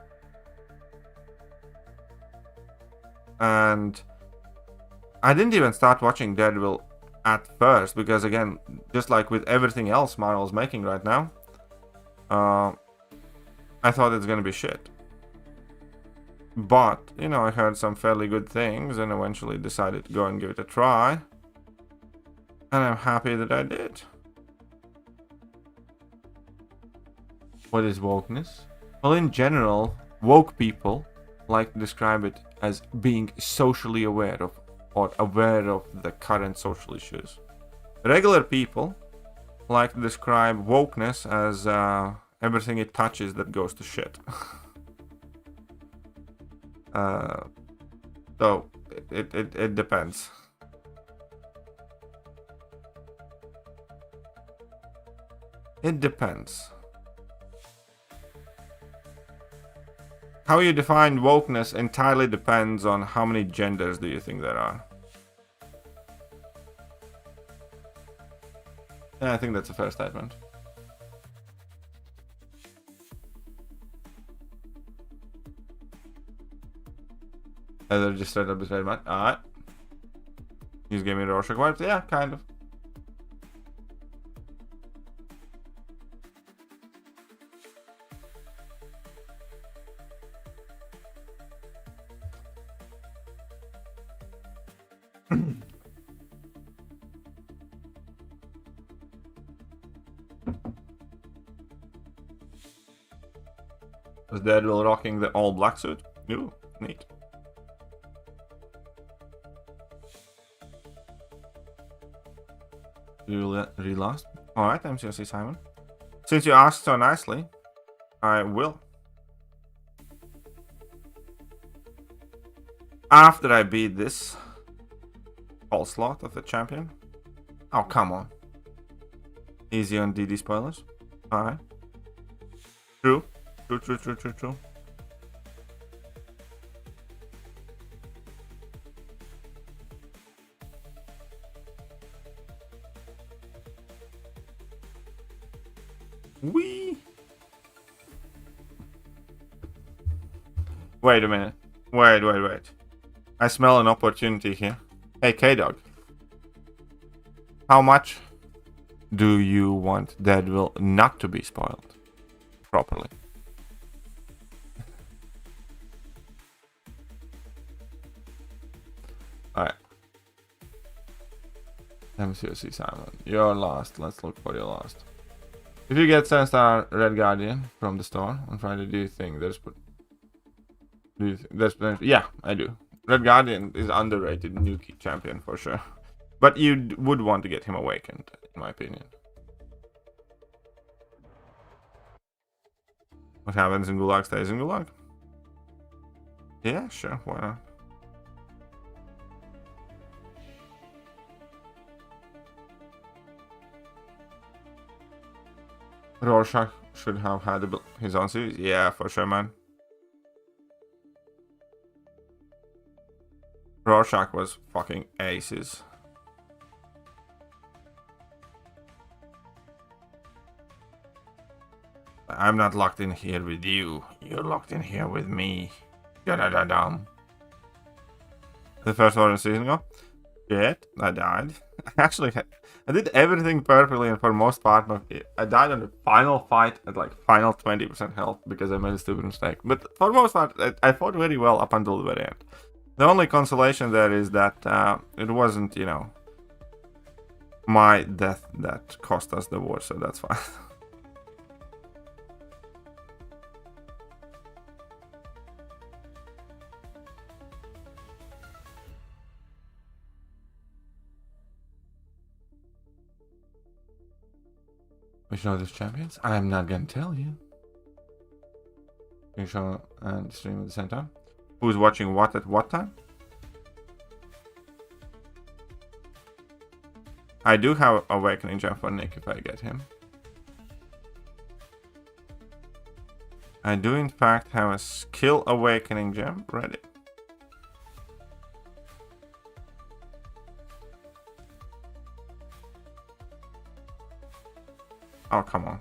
And I didn't even start watching Daredevil at first, because again, just like with everything else Marvel's making right now, I thought it's gonna be shit. But, you know, I heard some fairly good things and eventually decided to go and give it a try. And I'm happy that I did. What is wokeness? Well, in general, woke people like to describe it as being socially aware of, or aware of the current social issues. Regular people like to describe wokeness as everything it touches that goes to shit. So it depends. It depends. How you define wokeness entirely depends on how many genders do you think there are. Yeah, I think that's a fair statement. Either just straight up betrayed man. Alright. You just gave me the Rorschach vibes? Yeah, kind of. Was Daredevil rocking the all black suit? Ooh, neat. You read last? Alright, MCOC Simon. Since you asked so nicely, I will. After I beat this False slot of the champion. Oh, come on. Easy on DD spoilers. Alright. True. True. Wee. Wait a minute. Wait. I smell an opportunity here. Hey, K-Dog. How much do you want Deadwill not to be spoiled properly? Alright. MCOC Simon. You're last. Let's look for your last. If you get 7-star Red Guardian from the store on Friday, do you think there's potential? Yeah, I do. Red Guardian is underrated new key champion for sure. But you would want to get him awakened, in my opinion. What happens in Gulag stays in Gulag. Yeah, sure, why not? Rorschach should have had his own series. Yeah, for sure, man. Rorschach was fucking aces. I'm not locked in here with you. You're locked in here with me. Da-da-da-dum. The first one season ago. Shit, I died. Actually, I did everything perfectly, and for the most part, I died on the final fight at like final 20% health because I made a stupid mistake. But for the most part, I fought very well up until the very end. The only consolation there is that it wasn't, you know, my death that cost us the war, so that's fine. Which know these champions? I'm not gonna tell you. Can you show and stream at the same time? Who's watching what at what time? I do have Awakening Gem for Nick if I get him. I do in fact have a skill Awakening Gem ready. Oh, come on.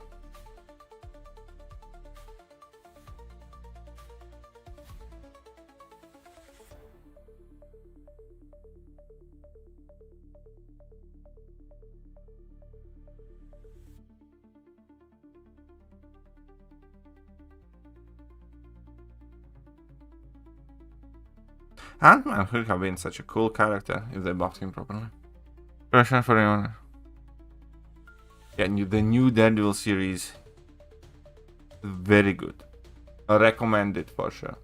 Ant-Man could have been such a cool character if they buffed him properly. Question for anyone. Yeah, the new Daredevil series, very good. I recommend it for sure.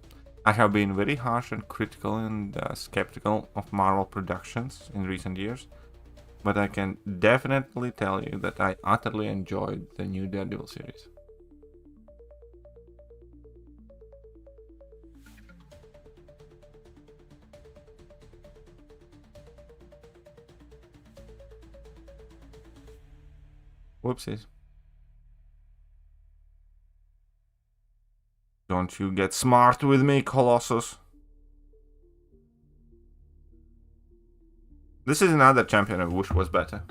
I have been very harsh and critical and skeptical of Marvel productions in recent years, but I can definitely tell you that I utterly enjoyed the new Daredevil series. Whoopsies. Don't you get smart with me, Colossus. This is another champion I wish was better.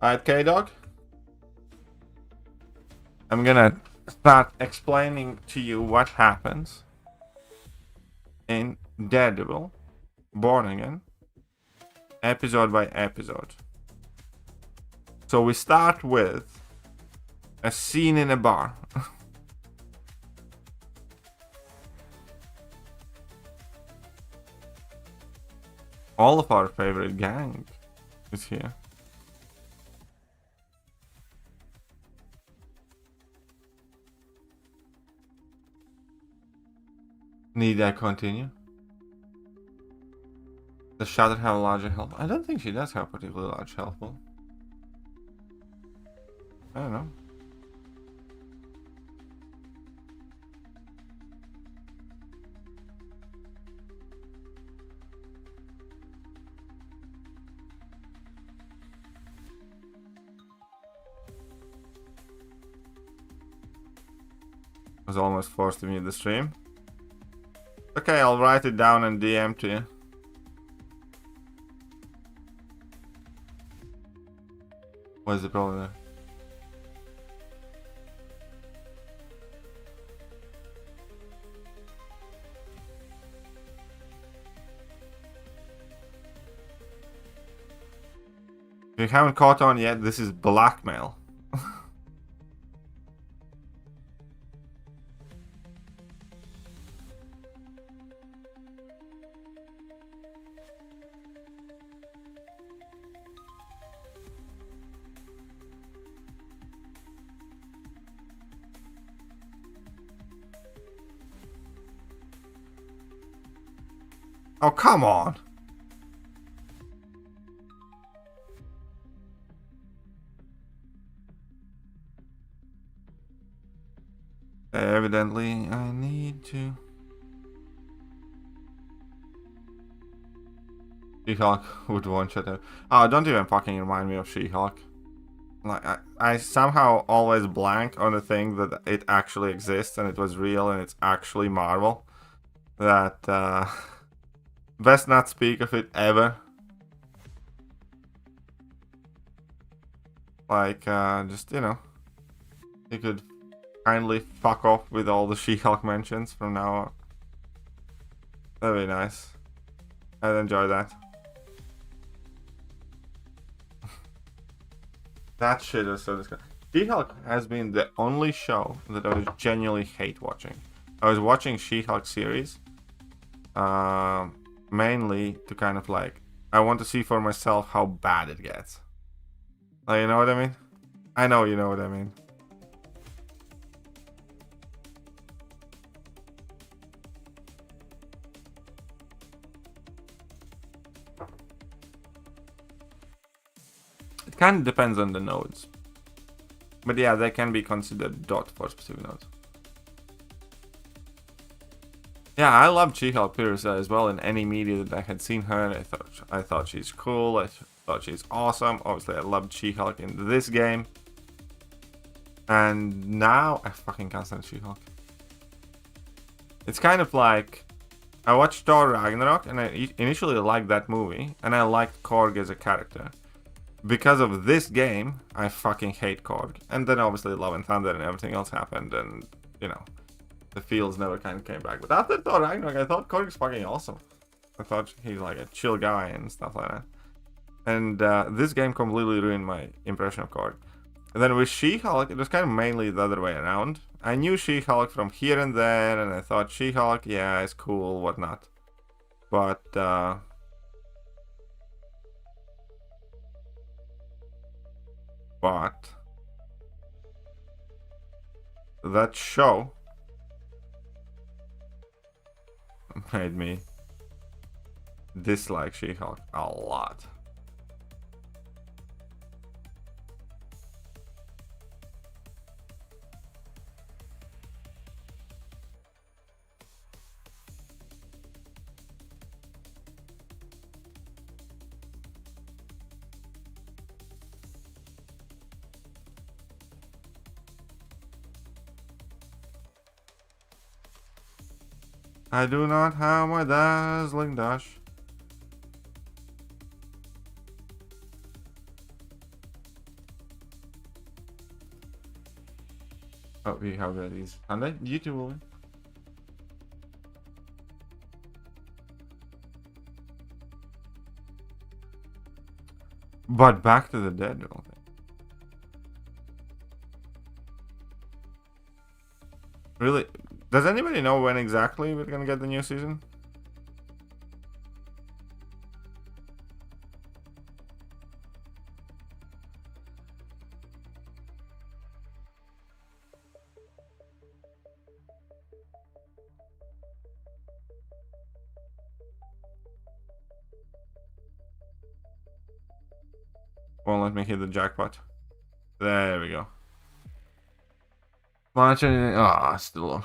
Alright, K-Dog. I'm gonna start explaining to you what happens in Daredevil, Born Again, episode by episode. So we start with a scene in a bar. All of our favorite gang is here. Need I continue? Does Shatter have a larger health? I don't think she does have a particularly large health pool. I don't know. Was almost forced to mute the stream. Okay, I'll write it down and DM to you. What's the problem there? If you haven't caught on yet, this is blackmail. Oh, come on. Evidently, I need to. She-Hulk would one-shot her. Oh, don't even fucking remind me of She-Hulk. Like, I somehow always blank on the thing that it actually exists and it was real and it's actually Marvel. That, best not speak of it ever. Like, just, you know, you could kindly fuck off with all the She-Hulk mentions from now on. That'd be nice. I'd enjoy that. That shit is so disgusting. She-Hulk has been the only show that I genuinely hate watching. I was watching She-Hulk series, mainly to kind of like, I want to see for myself how bad it gets. Like, you know what I mean? I know you know what I mean. It kind of depends on the nodes. But yeah, they can be considered dot for specific nodes. Yeah, I loved She-Hulk Pyrrhus as well in any media that I had seen her. I thought she's cool. I thought she's awesome. Obviously, I loved She-Hulk in this game. And now, I fucking can't stand She-Hulk. It's kind of like, I watched Thor Ragnarok and I initially liked that movie. And I liked Korg as a character. Because of this game, I fucking hate Korg. And then obviously Love and Thunder and everything else happened. And, you know, the feels never kind of came back. But after Thor Ragnarok, I thought Korg's fucking awesome. I thought he's like a chill guy and stuff like that. And this game completely ruined my impression of Korg. And then with She-Hulk, it was kind of mainly the other way around. I knew She-Hulk from here and there, and I thought She-Hulk, yeah, it's cool, whatnot. But, that show made me dislike She-Hulk a lot. I do not have my dazzling dash. Oh, we have these. And then YouTube will win. But back to the dead, don't they? Really? Does anybody know when exactly we're gonna get the new season? Won't let me hit the jackpot. There we go. Watch anything? Ah, still.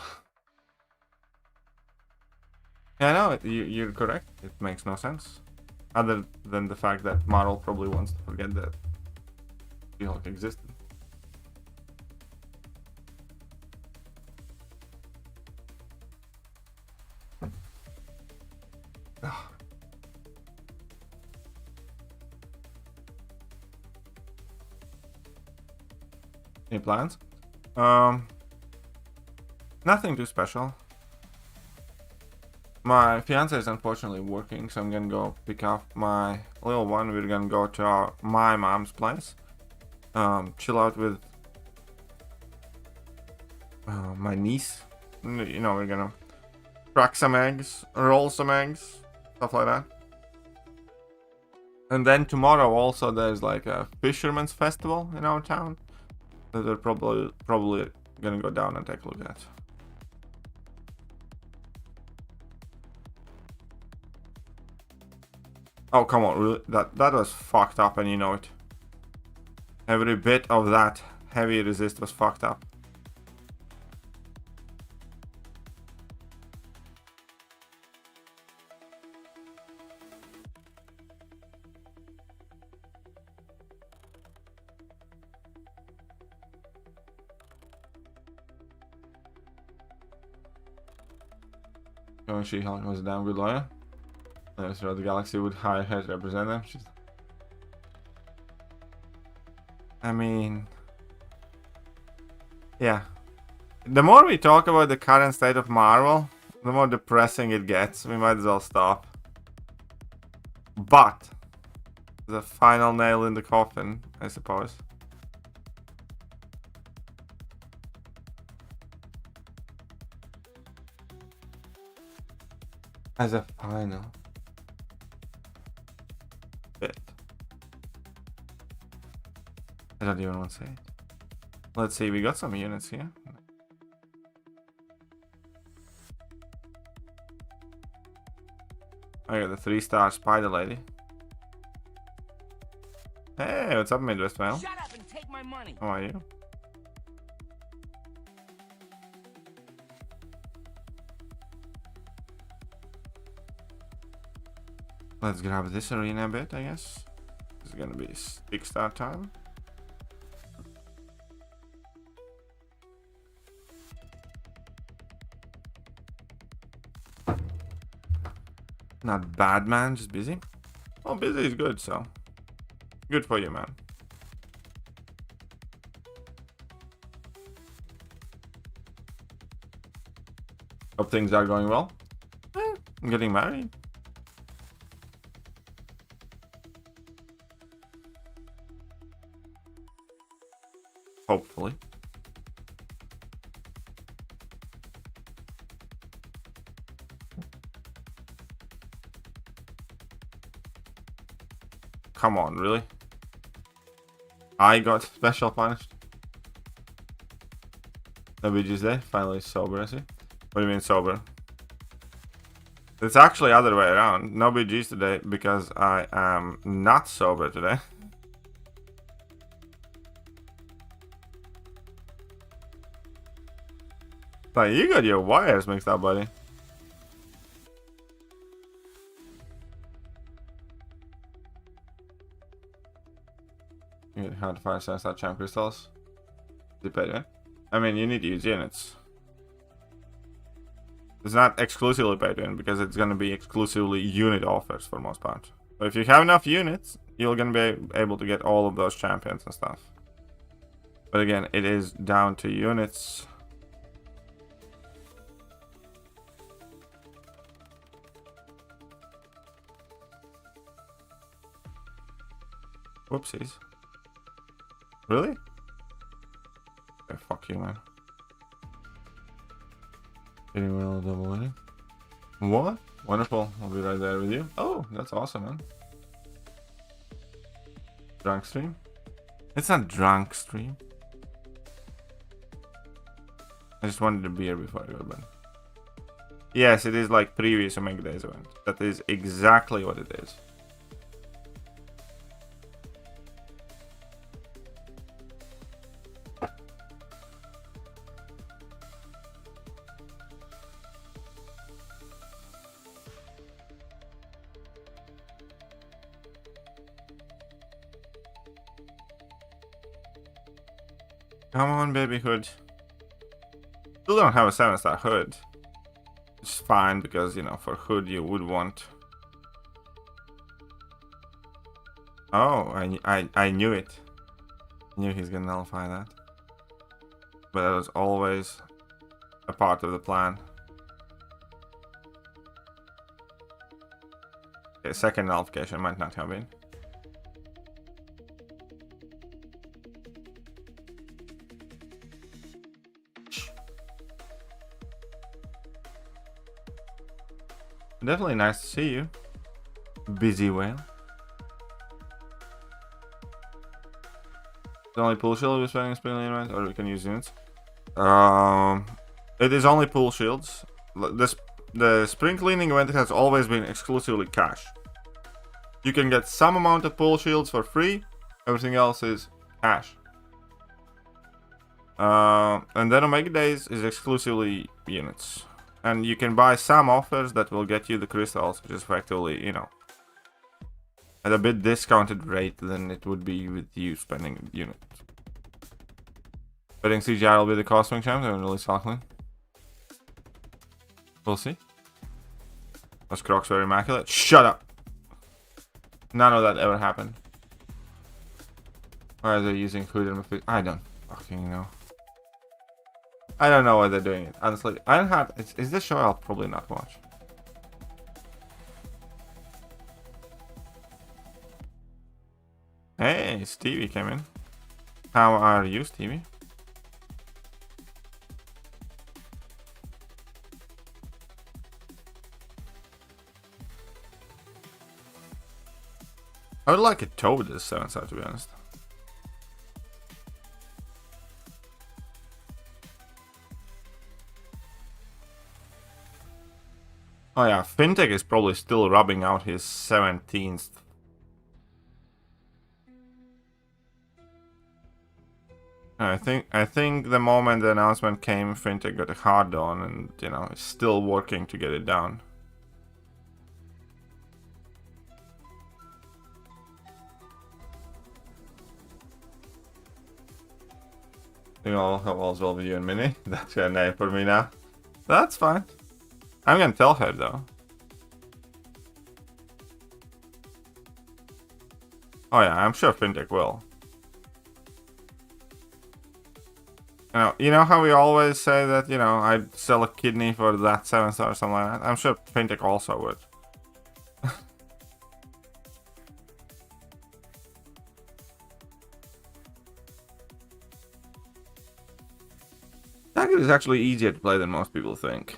Yeah, no, you're correct. It makes no sense. Other than the fact that Marvel probably wants to forget that She-Hulk existed. Any plans? Nothing too special. My fiance is unfortunately working, so I'm gonna go pick up my little one. We're gonna go to my mom's place. Chill out with my niece. You know, we're gonna crack some eggs, roll some eggs, stuff like that. And then tomorrow also there's like a fisherman's festival in our town that we're probably gonna go down and take a look at. Oh, come on, really? That was fucked up, and you know it. Every bit of that heavy resist was fucked up. She-Hulk was a damn good lawyer. So the galaxy would hire her to represent them. I mean, yeah. The more we talk about the current state of Marvel, the more depressing it gets. We might as well stop. But the final nail in the coffin, I suppose. As a final bit. I don't even want to say it. Let's see, we got some units here. I got the 3-star spider lady. Hey, what's up, Midwest Mail? Shut up and take my money. How are you? Let's grab this arena a bit, I guess. This is gonna be 6-star time. Not bad, man, just busy. Well, busy is good, so good for you, man. Hope things are going well. I'm getting married. Hopefully. Come on, really? I got special punished. No BG's day. Finally sober, I see. What do you mean sober? It's actually other way around. No BG's today because I am not sober today. Like, you got your wires mixed up, buddy. You get how to find 7-star champ crystals. They pay, right? I mean, you need to use units. It's not exclusively pay to win because it's going to be exclusively unit offers for most part. So if you have enough units, you're going to be able to get all of those champions and stuff. But again, it is down to units. Whoopsies. Really? Okay, fuck you, man. Getting well double winning. What? Wonderful. I'll be right there with you. Oh, that's awesome, man. Drunk stream? It's not drunk stream. I just wanted a beer before I go to bed. Yes, it is like previous Omega Days event. That is exactly what it is. Come on, baby hood. Still don't have a 7-star hood. It's fine because, you know, for hood you would want. Oh, I knew it. I knew he's gonna nullify that. but that was always a part of the plan. Okay, second nullification might not have been. Definitely nice to see you, busy whale. It's only pool shield with spending spinning event, or we can use units. It is only pool shields. The spring cleaning event has always been exclusively cash. You can get some amount of pool shields for free. Everything else is cash. And then Omega Days is exclusively units. And you can buy some offers that will get you the crystals, which is effectively, you know, at a bit discounted rate than it would be with you spending units. Betting CGI will be the costing champ and release Hulkling. We'll see. Those Crocs were immaculate. Shut up! None of that ever happened. Why are they using food and food? I don't fucking know. I don't know why they're doing it. Honestly, I don't have. Is this show I'll probably not watch. Hey, Stevie came in. How are you, Stevie? I would like a Toad this 7-star, to be honest. Oh yeah, Fintech is probably still rubbing out his 17th. I think the moment the announcement came, Fintech got a hard on, and you know, is still working to get it down. You know how all's well with you and Minnie. That's your name for me now. That's fine. I'm gonna tell her though. Oh yeah, I'm sure Fintech will. You know how we always say that, you know, I'd sell a kidney for that 7-star or something like that? I'm sure Fintech also would. Tiger is actually easier to play than most people think.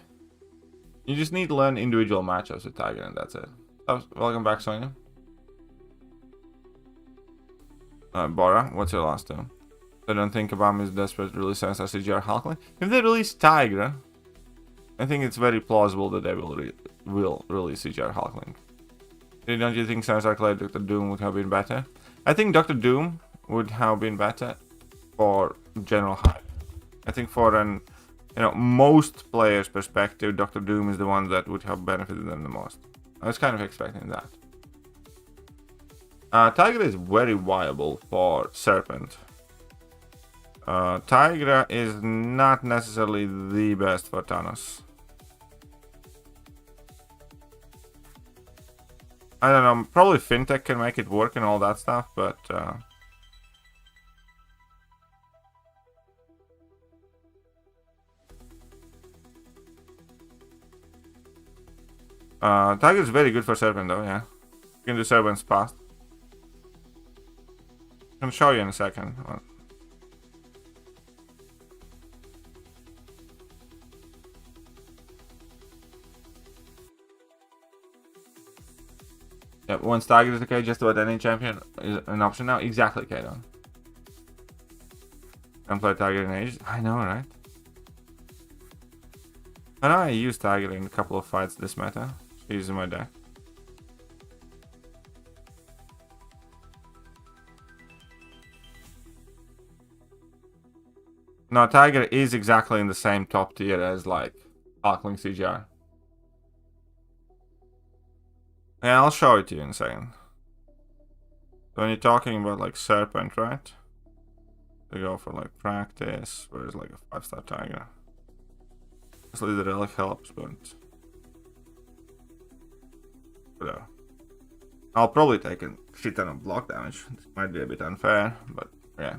You just need to learn individual matchups with Tiger and that's it. Oh, welcome back, Sonia. Bora, what's your last two? I don't think Obama is desperate to release CGR Hulkling. If they release Tiger, I think it's very plausible that they will release CGR Hulkling. Don't you think Samsung like Dr. Doom would have been better? I think Dr. Doom would have been better for general hype. I think for an, you know, most players' perspective, Dr. Doom is the one that would have benefited them the most. I was kind of expecting that. Tigra is very viable for Serpent. Tigra is not necessarily the best for Thanos. I don't know, probably Fintech can make it work and all that stuff, but Tiger is very good for Serpent though, yeah. You can do Serpent's past. I can show you in a second. Yeah, once Tiger is okay, just about any champion is an option now. Exactly, Kato. Haven't played Tiger in ages. I know, right? I know I used Tiger in a couple of fights this meta. She's in my deck. No, Tiger is exactly in the same top tier as like Hulkling CGR. Yeah, I'll show it to you in a second. So when you're talking about like Serpent, right? They go for like practice, whereas like a 5-star Tiger. Obviously the relic helps, but whatever. I'll probably take a shit ton of block damage. This might be a bit unfair, but yeah.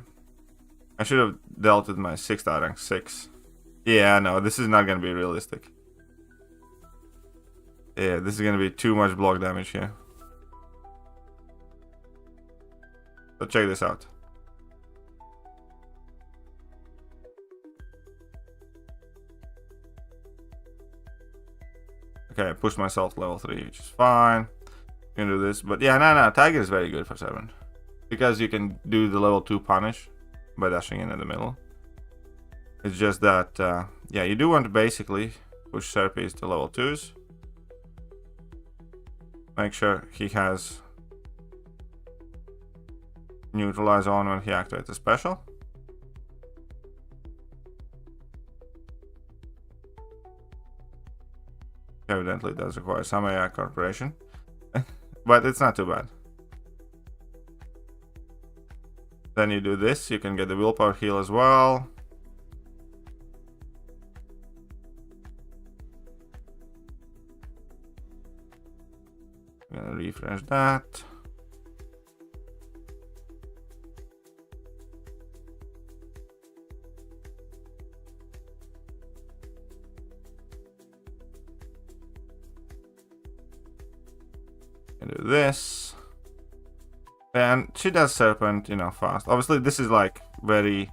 I should have dealt with my 6th rank 6. Yeah, no, this is not gonna be realistic. Yeah, this is gonna be too much block damage here. So check this out. Okay, I pushed myself to level 3, which is fine. You can do this, but yeah, no, Tiger is very good for 7. Because you can do the level 2 punish by dashing in the middle. It's just that, yeah, you do want to basically push Serpies to level 2s. Make sure he has neutralize on when he activates the special. Evidently, it does require some AI cooperation, but it's not too bad. Then you do this, you can get the willpower heal as well. I'm gonna refresh that. Do this, and she does Serpent, you know, fast. Obviously this is like very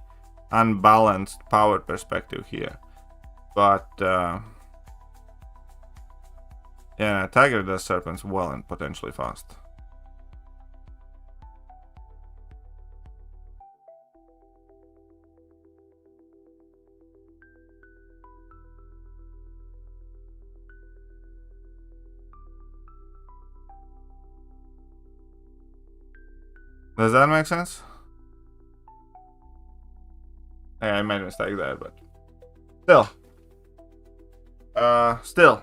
unbalanced power perspective here, but yeah, Tiger does Serpents well and potentially fast. Does that make sense? Yeah, I made a mistake there, but still,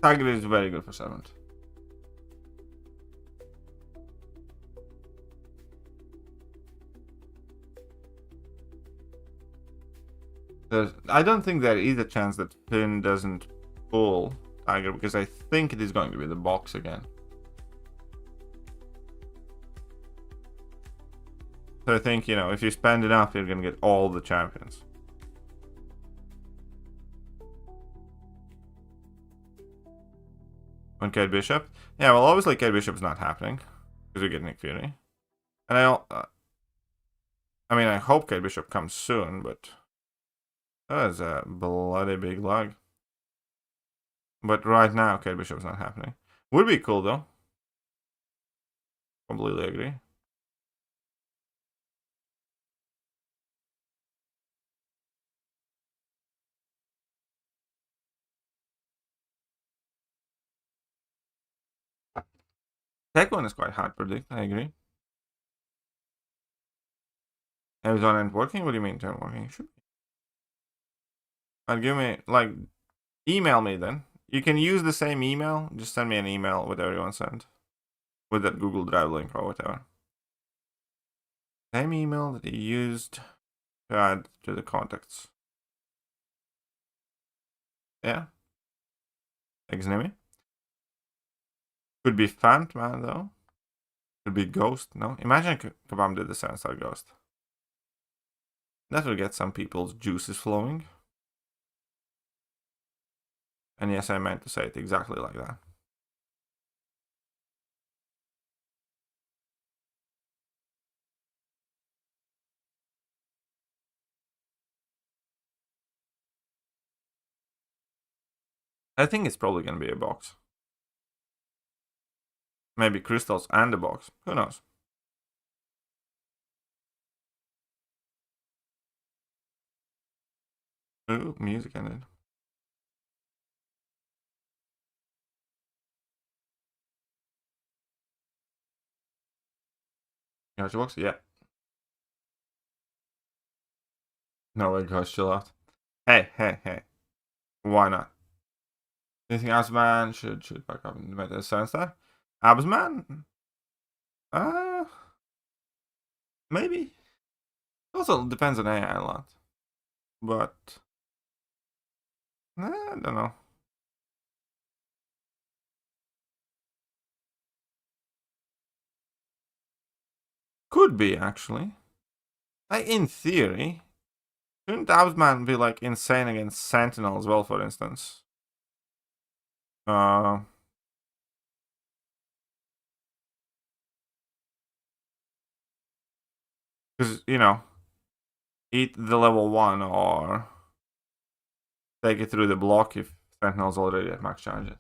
Tiger is very good for 7th. I don't think there is a chance that Finn doesn't pull Tiger, because I think it is going to be the box again. So I think, you know, if you spend enough, you're gonna get all the champions. On Kate Bishop? Yeah, well, obviously Kate Bishop's not happening, because we get Nick Fury. And I mean, I hope Kate Bishop comes soon, but that is a bloody big lag. But right now, Kate Bishop's not happening. Would be cool, though. Completely agree. Tech one is quite hard to predict, I agree. Evizone ain't working? What do you mean, turn working? It should be. But give me, like, email me then. You can use the same email. Just send me an email with everyone sent. With that Google Drive link or whatever. Same email that you used to add to the contacts. Yeah. Exnemi. Could be Fant, man, though. Could be Ghost, no? Imagine Kabam did the 7-star Ghost. That will get some people's juices flowing. And yes, I meant to say it exactly like that. I think it's probably going to be a box. Maybe crystals and a box. Who knows? Ooh, music ended. Gotcha box? Yeah. No way, guys, chill out. Hey. Why not? Anything else, man? Should back up and make a 7-star? Absman? Maybe. Also depends on AI a lot. But I don't know. Could be, actually. Like, in theory, shouldn't Absman be, like, insane against Sentinel as well, for instance? Because, you know, eat the level 1 or take it through the block if Sentinel's already at max charges.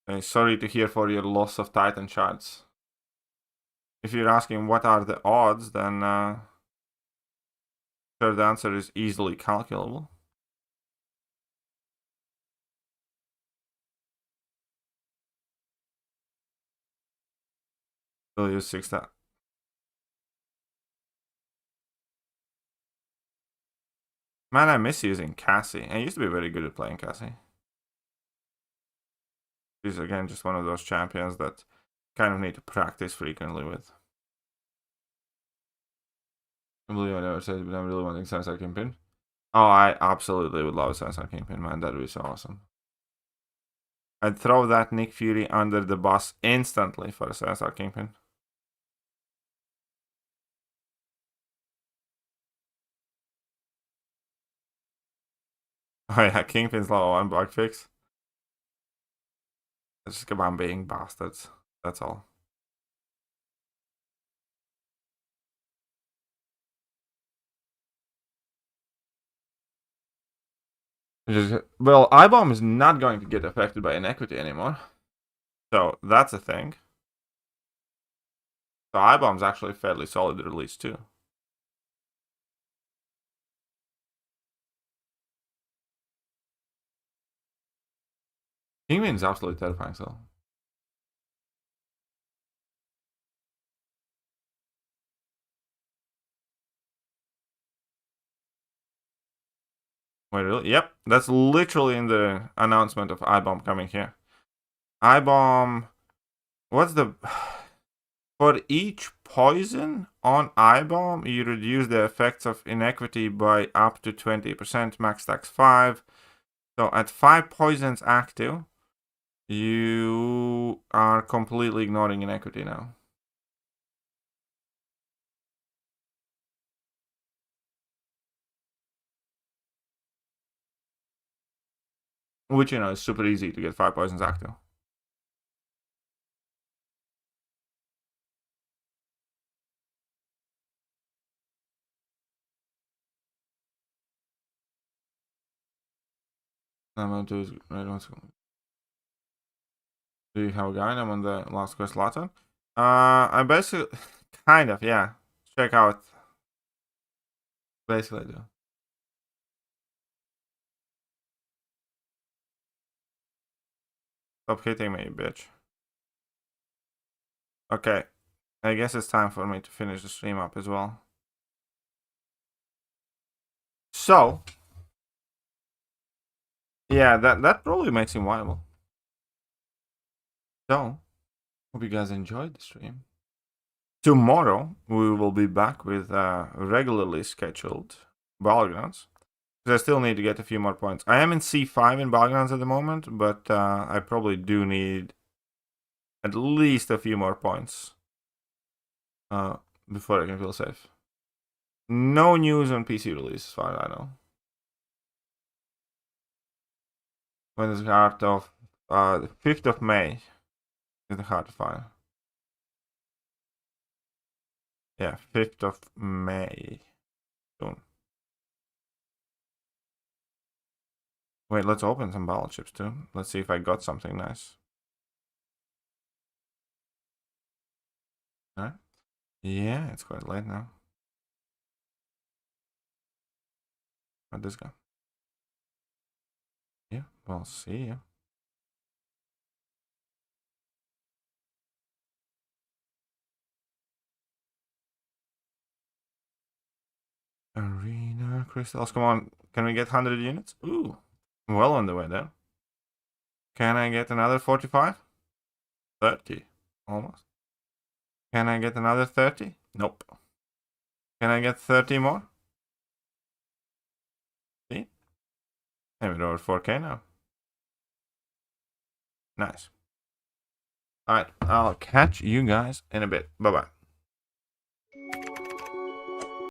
Okay, sorry to hear for your loss of Titan shards. If you're asking what are the odds, then sure, the answer is easily calculable. We'll use 6 that. Man, I miss using Cassie. I used to be very good at playing Cassie. She's again just one of those champions that kind of need to practice frequently with. I believe I never said, but I'm really wanting Sensor Kingpin. Oh, I absolutely would love Sensor Kingpin, man. That would be so awesome. I'd throw that Nick Fury under the bus instantly for a Sensor Kingpin. Oh yeah, Kingpin's level 1 bug fix. It's just about being bastards. That's all. Well, iBomb is not going to get affected by inequity anymore. So that's a thing. So iBomb's actually a fairly solid release too. Kingpin's absolutely terrifying still. Wait, really? Yep, that's literally in the announcement of iBomb coming here. iBomb, what's the... For each poison on iBomb, you reduce the effects of inequity by up to 20%, max stacks 5. So at 5 poisons active, you are completely ignoring inequity now. Which, you know, is super easy to get 5 poisons active. I'm going to do Do you have a guide? I'm on the last quest later. I basically, kind of, yeah. Check out. Basically, I do. Stop hitting me, bitch. Okay. I guess it's time for me to finish the stream up as well. So, yeah, that probably makes him viable. So, hope you guys enjoyed the stream. Tomorrow, we will be back with regularly scheduled Battlegrounds. Because I still need to get a few more points. I am in C5 in Battlegrounds at the moment, but I probably do need at least a few more points before I can feel safe. No news on PC release, as far as I know. When is the heart of the 5th of May is the hard to find. Yeah, 5th of May. Soon. Wait, let's open some battle chips too. Let's see if I got something nice. Alright. Yeah, it's quite late now. Where'd this go? Yeah, we'll see ya. Arena crystals. Come on. Can we get 100 units? Ooh. Well on the way there. Can I get another 45? 30. Almost. Can I get another 30? Nope. Can I get 30 more? See? I'm at over 4k now. Nice. Alright, I'll catch you guys in a bit. Bye-bye.